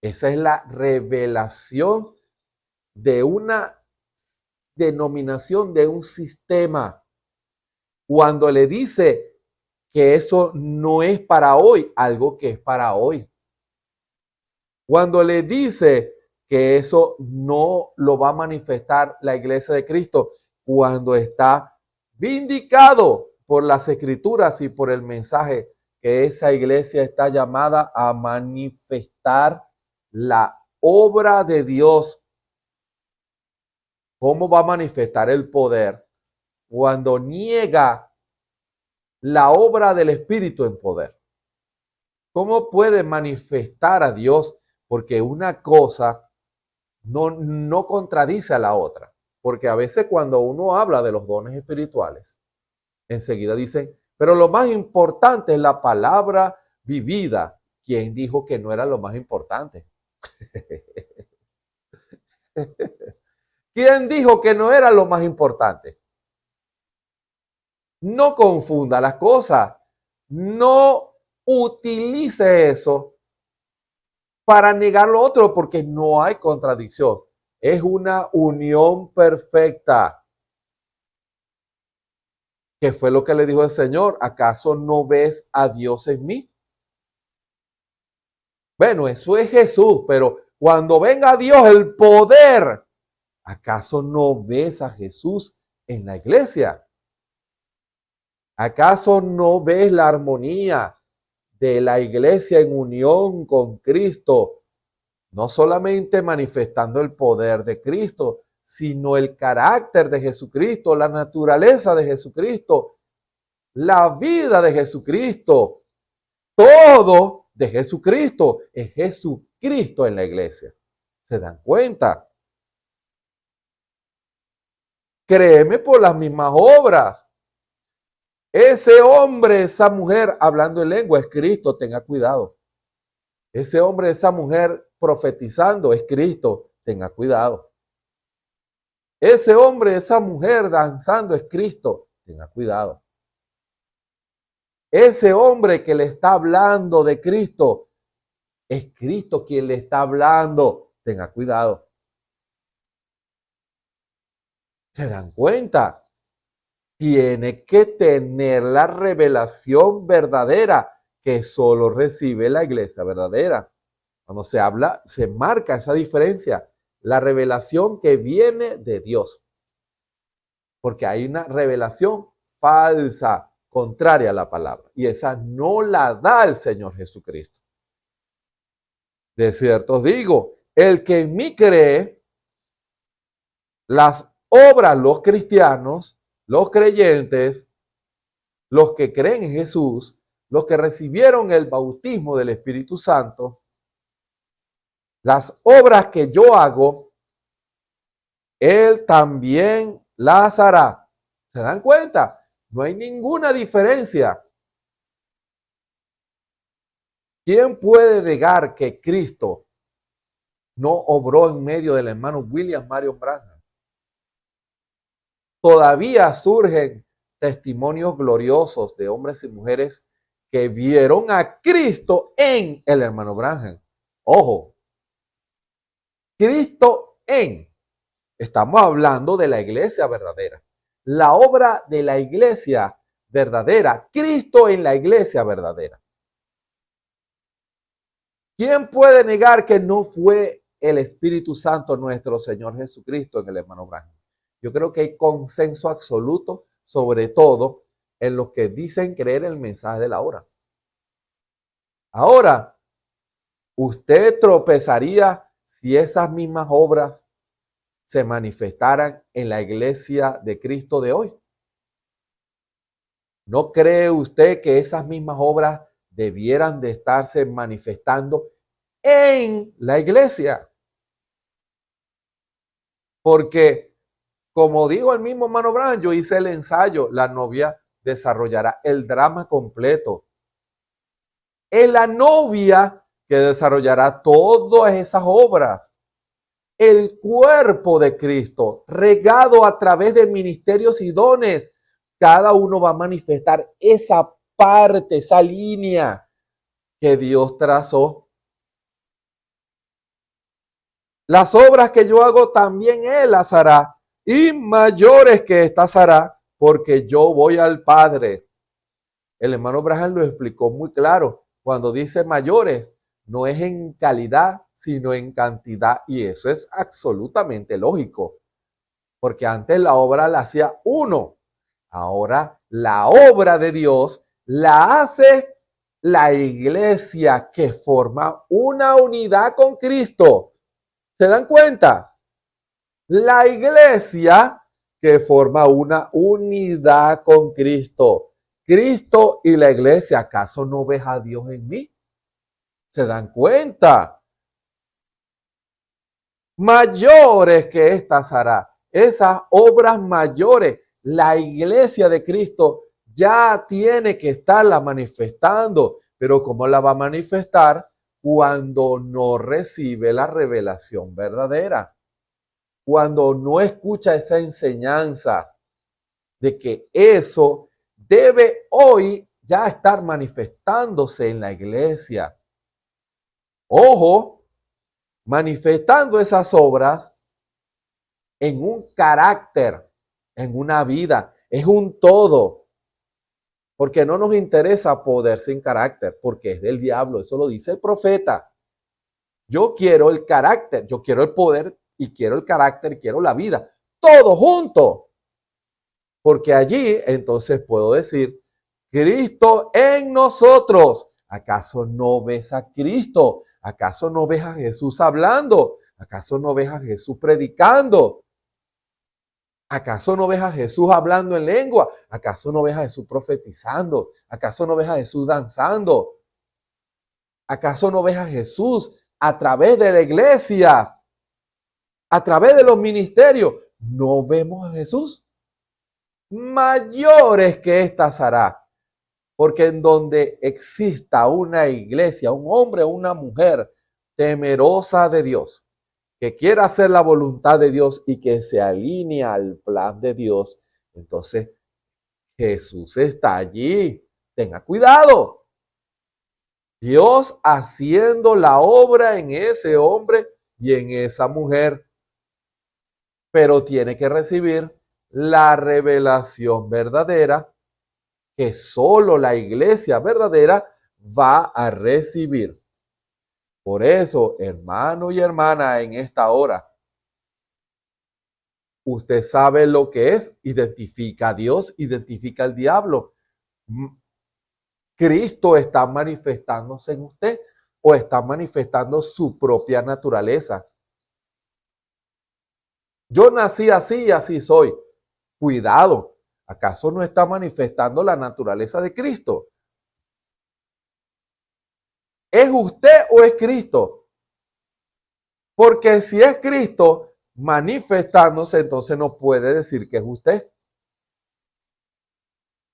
Esa es la revelación de una denominación, de un sistema. Cuando le dice que eso no es para hoy, algo que es para hoy. Cuando le dice que eso no lo va a manifestar la iglesia de Cristo, cuando está vindicado por las escrituras y por el mensaje que esa iglesia está llamada a manifestar la obra de Dios. ¿Cómo va a manifestar el poder cuando niega la obra del Espíritu en poder? ¿Cómo puede manifestar a Dios? Porque una cosa no contradice a la otra. Porque a veces cuando uno habla de los dones espirituales, enseguida dicen, pero lo más importante es la palabra vivida. ¿Quién dijo que no era lo más importante? ¿Quién dijo que no era lo más importante? No confunda las cosas. No utilice eso para negar lo otro, porque no hay contradicción. Es una unión perfecta. ¿Qué fue lo que le dijo el Señor? ¿Acaso no ves a Dios en mí? Bueno, eso es Jesús, pero cuando venga Dios, el poder, ¿acaso no ves a Jesús en la iglesia. ¿Acaso no ves la armonía de la iglesia en unión con Cristo? No solamente manifestando el poder de Cristo, sino el carácter de Jesucristo, la naturaleza de Jesucristo, la vida de Jesucristo, todo de Jesucristo. Es Jesucristo en la iglesia. ¿Se dan cuenta? Créeme por las mismas obras. Ese hombre, esa mujer hablando en lengua es Cristo, tenga cuidado. Ese hombre, esa mujer profetizando es Cristo, tenga cuidado. Ese hombre, esa mujer danzando es Cristo, tenga cuidado. Ese hombre que le está hablando de Cristo, es Cristo quien le está hablando, tenga cuidado. ¿Se dan cuenta? Tiene que tener la revelación verdadera que solo recibe la iglesia verdadera. Cuando se habla, se marca esa diferencia. La revelación que viene de Dios. Porque hay una revelación falsa, contraria a la palabra. Y esa no la da el Señor Jesucristo. De cierto os digo, el que en mí cree, las obras, los cristianos, los creyentes, los que creen en Jesús, los que recibieron el bautismo del Espíritu Santo, las obras que yo hago, Él también las hará. ¿Se dan cuenta? No hay ninguna diferencia. ¿Quién puede negar que Cristo no obró en medio del hermano William Marion Branham? Todavía surgen testimonios gloriosos de hombres y mujeres que vieron a Cristo en el hermano Branham. Ojo, Cristo en. Estamos hablando de la iglesia verdadera. La obra de la iglesia verdadera. Cristo en la iglesia verdadera. ¿Quién puede negar que no fue el Espíritu Santo nuestro Señor Jesucristo en el hermano Branham? Yo creo que hay consenso absoluto, sobre todo en los que dicen creer el mensaje de la hora. Ahora, usted tropezaría si esas mismas obras se manifestaran en la iglesia de Cristo de hoy. ¿No cree usted que esas mismas obras debieran de estarse manifestando en la iglesia? Porque, como dijo el mismo hermano Branham, yo hice el ensayo, la novia desarrollará el drama completo. Es la novia que desarrollará todas esas obras. El cuerpo de Cristo, regado a través de ministerios y dones, cada uno va a manifestar esa parte, esa línea que Dios trazó. Las obras que yo hago también Él las hará, y mayores que estas hará, porque yo voy al Padre. El hermano Branham lo explicó muy claro. Cuando dice mayores, no es en calidad, sino en cantidad. Y eso es absolutamente lógico. Porque antes la obra la hacía uno. Ahora la obra de Dios la hace la iglesia, que forma una unidad con Cristo. ¿Se dan cuenta? La iglesia que forma una unidad con Cristo. Cristo y la iglesia, ¿acaso no ves a Dios en mí? ¿Se dan cuenta? Mayores que estas hará. Esas obras mayores, la iglesia de Cristo ya tiene que estarla manifestando. Pero ¿cómo la va a manifestar? Cuando no recibe la revelación verdadera. Cuando no escucha esa enseñanza de que eso debe hoy ya estar manifestándose en la iglesia. Ojo, manifestando esas obras en un carácter, en una vida, es un todo. Porque no nos interesa poder sin carácter, porque es del diablo, eso lo dice el profeta. Yo quiero el carácter, yo quiero el poder y quiero el carácter, quiero la vida, todo junto. Porque allí entonces puedo decir, Cristo en nosotros. ¿Acaso no ves a Cristo? ¿Acaso no ves a Jesús hablando? ¿Acaso no ves a Jesús predicando? ¿Acaso no ves a Jesús hablando en lengua? ¿Acaso no ves a Jesús profetizando? ¿Acaso no ves a Jesús danzando? ¿Acaso no ves a Jesús a través de la iglesia? A través de los ministerios. ¿No vemos a Jesús? Mayores que estas hará. Porque en donde exista una iglesia, un hombre o una mujer temerosa de Dios, que quiera hacer la voluntad de Dios y que se alinea al plan de Dios, entonces Jesús está allí. Tenga cuidado. Dios haciendo la obra en ese hombre y en esa mujer. Pero tiene que recibir la revelación verdadera que solo la iglesia verdadera va a recibir. Por eso, hermano y hermana, en esta hora, usted sabe lo que es, identifica a Dios, identifica al diablo. Cristo está manifestándose en usted o está manifestando su propia naturaleza. Yo nací así y así soy. Cuidado. ¿Acaso no está manifestando la naturaleza de Cristo? ¿Es usted o es Cristo? Porque si es Cristo manifestándose, entonces no puede decir que es usted.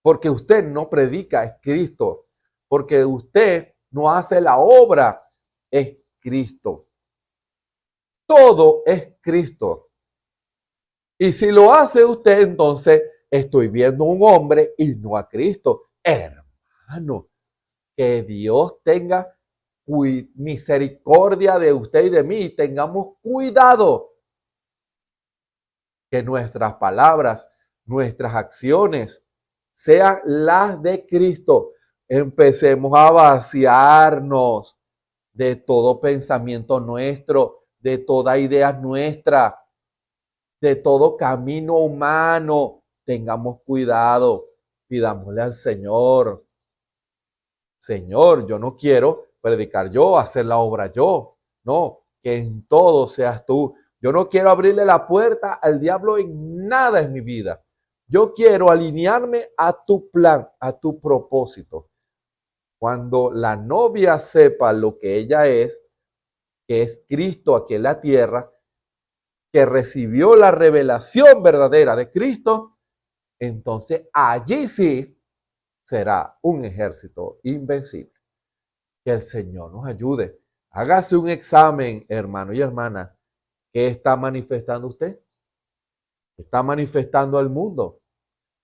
Porque usted no predica, es Cristo. Porque usted no hace la obra, es Cristo. Todo es Cristo. Y si lo hace usted, entonces estoy viendo un hombre y no a Cristo. Hermano, que Dios tenga misericordia de usted y de mí. Tengamos cuidado. Que nuestras palabras, nuestras acciones sean las de Cristo. Empecemos a vaciarnos de todo pensamiento nuestro, de toda idea nuestra, de todo camino humano. Tengamos cuidado, pidámosle al Señor. Señor, yo no quiero predicar yo, hacer la obra yo. No, que en todo seas tú. Yo no quiero abrirle la puerta al diablo en nada en mi vida. Yo quiero alinearme a tu plan, a tu propósito. Cuando la novia sepa lo que ella es, que es Cristo aquí en la tierra, que recibió la revelación verdadera de Cristo, entonces allí sí será un ejército invencible. Que el Señor nos ayude. Hágase un examen, hermano y hermana. ¿Qué está manifestando usted? Está manifestando al mundo.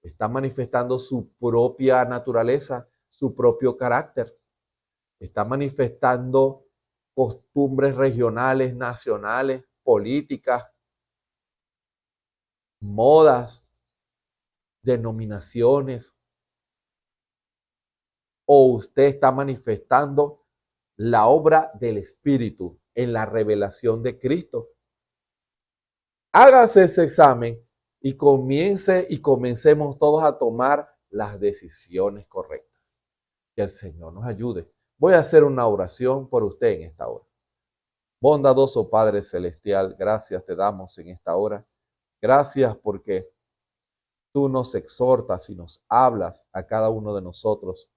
Está manifestando su propia naturaleza, su propio carácter. Está manifestando costumbres regionales, nacionales, políticas, modas, denominaciones. O usted está manifestando la obra del Espíritu en la revelación de Cristo. Hágase ese examen y comencemos todos a tomar las decisiones correctas. Que el Señor nos ayude. Voy a hacer una oración por usted en esta hora. Bondadoso Padre Celestial, gracias te damos en esta hora. Gracias porque tú nos exhortas y nos hablas a cada uno de nosotros.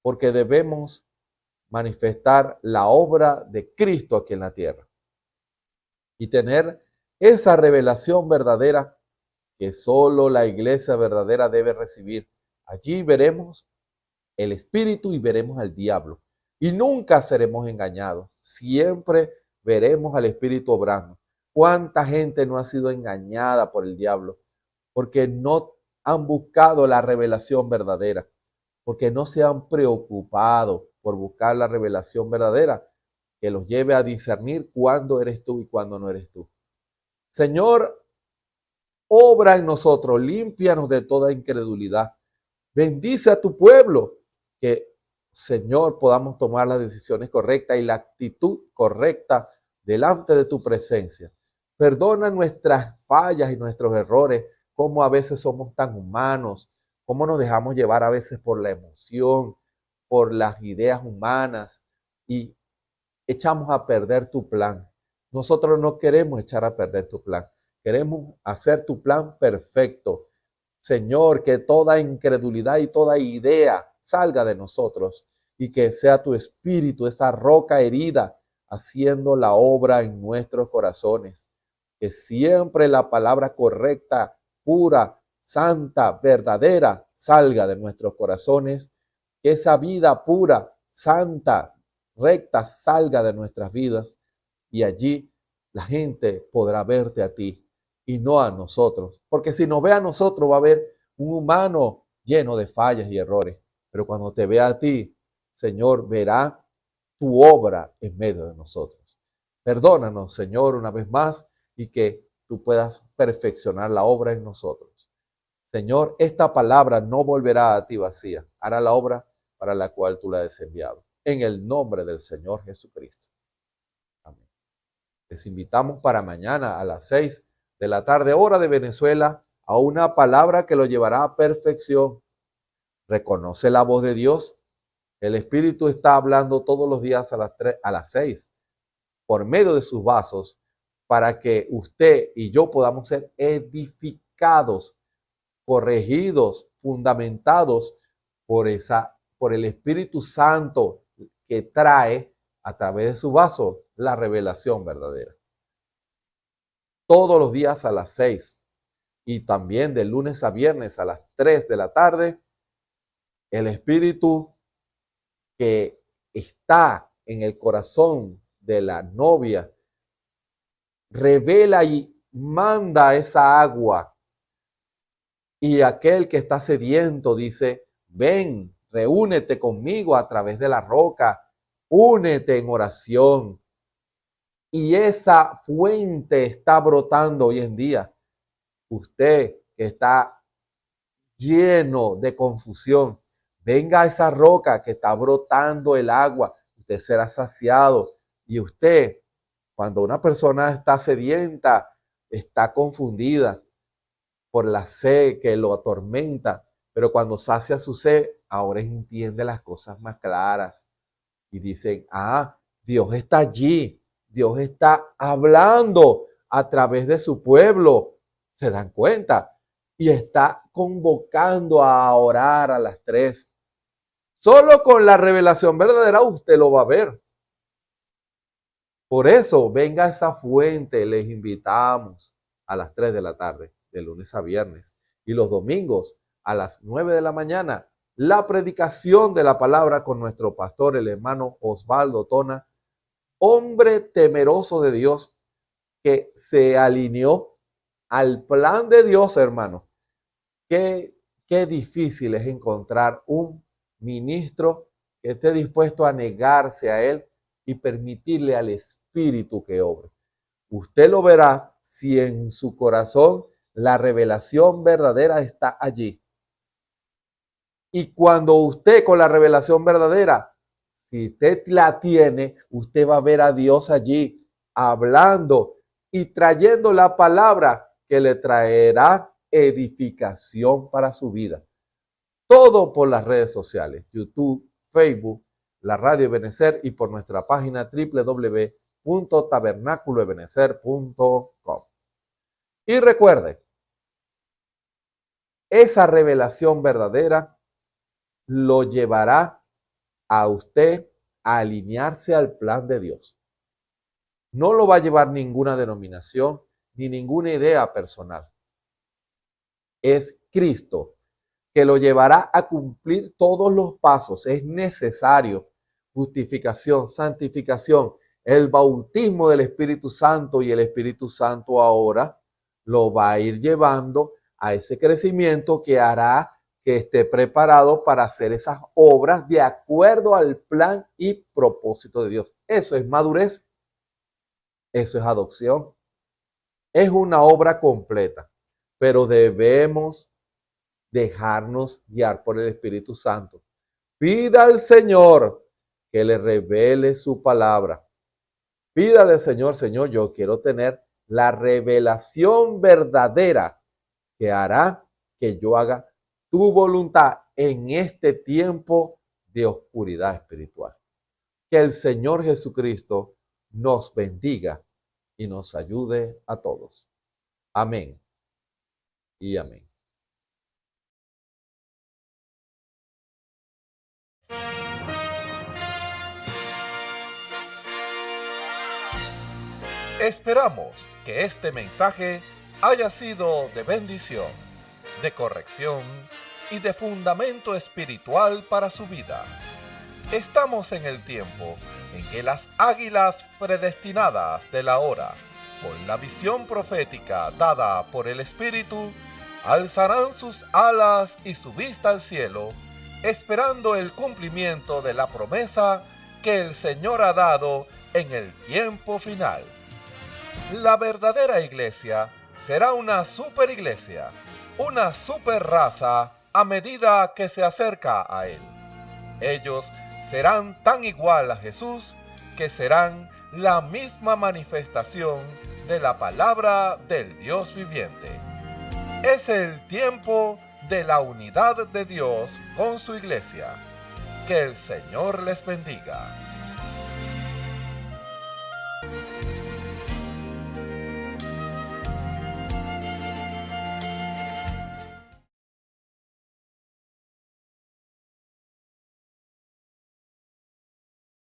Porque debemos manifestar la obra de Cristo aquí en la tierra. Y tener esa revelación verdadera que solo la iglesia verdadera debe recibir. Allí veremos el espíritu y veremos al diablo. Y nunca seremos engañados. Siempre veremos al espíritu obrando. ¿Cuánta gente no ha sido engañada por el diablo? Porque no han buscado la revelación verdadera. Porque no se han preocupado por buscar la revelación verdadera que los lleve a discernir cuándo eres tú y cuándo no eres tú. Señor, obra en nosotros, límpianos de toda incredulidad. Bendice a tu pueblo, que, Señor, podamos tomar las decisiones correctas y la actitud correcta delante de tu presencia. Perdona nuestras fallas y nuestros errores. cómo a veces somos tan humanos, cómo nos dejamos llevar a veces por la emoción, por las ideas humanas y echamos a perder tu plan. Nosotros no queremos echar a perder tu plan. Queremos hacer tu plan perfecto. Señor, que toda incredulidad y toda idea salga de nosotros y que sea tu espíritu, esa roca herida, haciendo la obra en nuestros corazones. Que siempre la palabra correcta, pura, santa, verdadera, salga de nuestros corazones. Que esa vida pura, santa, recta salga de nuestras vidas y allí la gente podrá verte a ti y no a nosotros. Porque si nos ve a nosotros va a haber un humano lleno de fallas y errores. Pero cuando te vea a ti, Señor, verá tu obra en medio de nosotros. Perdónanos, Señor, una vez más y que tú puedas perfeccionar la obra en nosotros. Señor, esta palabra no volverá a ti vacía. Hará la obra para la cual tú la has enviado. En el nombre del Señor Jesucristo. Amén. Les invitamos para mañana a las 6 de la tarde, hora de Venezuela, a una palabra que lo llevará a perfección. Reconoce la voz de Dios. El Espíritu está hablando todos los días a las 6 por medio de sus vasos para que usted y yo podamos ser edificados, corregidos, fundamentados por el Espíritu Santo que trae a través de su vaso la revelación verdadera. Todos los días a las 6 y también de lunes a viernes a las 3 de la tarde, el Espíritu que está en el corazón de la novia revela y manda esa agua. Y aquel que está sediento dice, ven, reúnete conmigo a través de la roca, únete en oración. Y esa fuente está brotando hoy en día. Usted que está lleno de confusión, venga a esa roca que está brotando el agua. Usted será saciado. Y usted, cuando una persona está sedienta, está confundida por la sed que lo atormenta, pero cuando sacia su sed, ahora entiende las cosas más claras y dicen, Dios está allí, Dios está hablando a través de su pueblo, se dan cuenta y está convocando a orar a las 3. Solo con la revelación verdadera usted lo va a ver. Por eso, venga a esa fuente, les invitamos a las 3 de la tarde, de lunes a viernes. Y los domingos a las 9 de la mañana, la predicación de la palabra con nuestro pastor, el hermano Osvaldo Tona, hombre temeroso de Dios que se alineó al plan de Dios, hermano. Qué difícil es encontrar un ministro que esté dispuesto a negarse a él y permitirle al Espíritu que obre. Usted lo verá si en su corazón la revelación verdadera está allí. Y cuando usted con la revelación verdadera, si usted la tiene, usted va a ver a Dios allí hablando y trayendo la palabra que le traerá edificación para su vida. Todo por las redes sociales, YouTube, Facebook, la Radio Ebenecer y por nuestra página www.tabernaculoebenecer.com. Y recuerde, esa revelación verdadera lo llevará a usted a alinearse al plan de Dios. No lo va a llevar ninguna denominación ni ninguna idea personal. Es Cristo que lo llevará a cumplir todos los pasos. Es necesario justificación, santificación, el bautismo del Espíritu Santo, y el Espíritu Santo ahora lo va a ir llevando a ese crecimiento que hará que esté preparado para hacer esas obras de acuerdo al plan y propósito de Dios. Eso es madurez, eso es adopción, es una obra completa, pero debemos dejarnos guiar por el Espíritu Santo. Pida al Señor que le revele su palabra. Pídale al Señor, Señor, yo quiero tener la revelación verdadera que hará que yo haga tu voluntad en este tiempo de oscuridad espiritual. Que el Señor Jesucristo nos bendiga y nos ayude a todos. Amén y amén. Esperamos que este mensaje haya sido de bendición, de corrección y de fundamento espiritual para su vida. Estamos en el tiempo en que las águilas predestinadas de la hora, con la visión profética dada por el Espíritu, alzarán sus alas y su vista al cielo, esperando el cumplimiento de la promesa que el Señor ha dado en el tiempo final. La verdadera iglesia será una superiglesia, una superraza a medida que se acerca a Él. Ellos serán tan igual a Jesús que serán la misma manifestación de la palabra del Dios viviente. Es el tiempo de la unidad de Dios con su iglesia. Que el Señor les bendiga.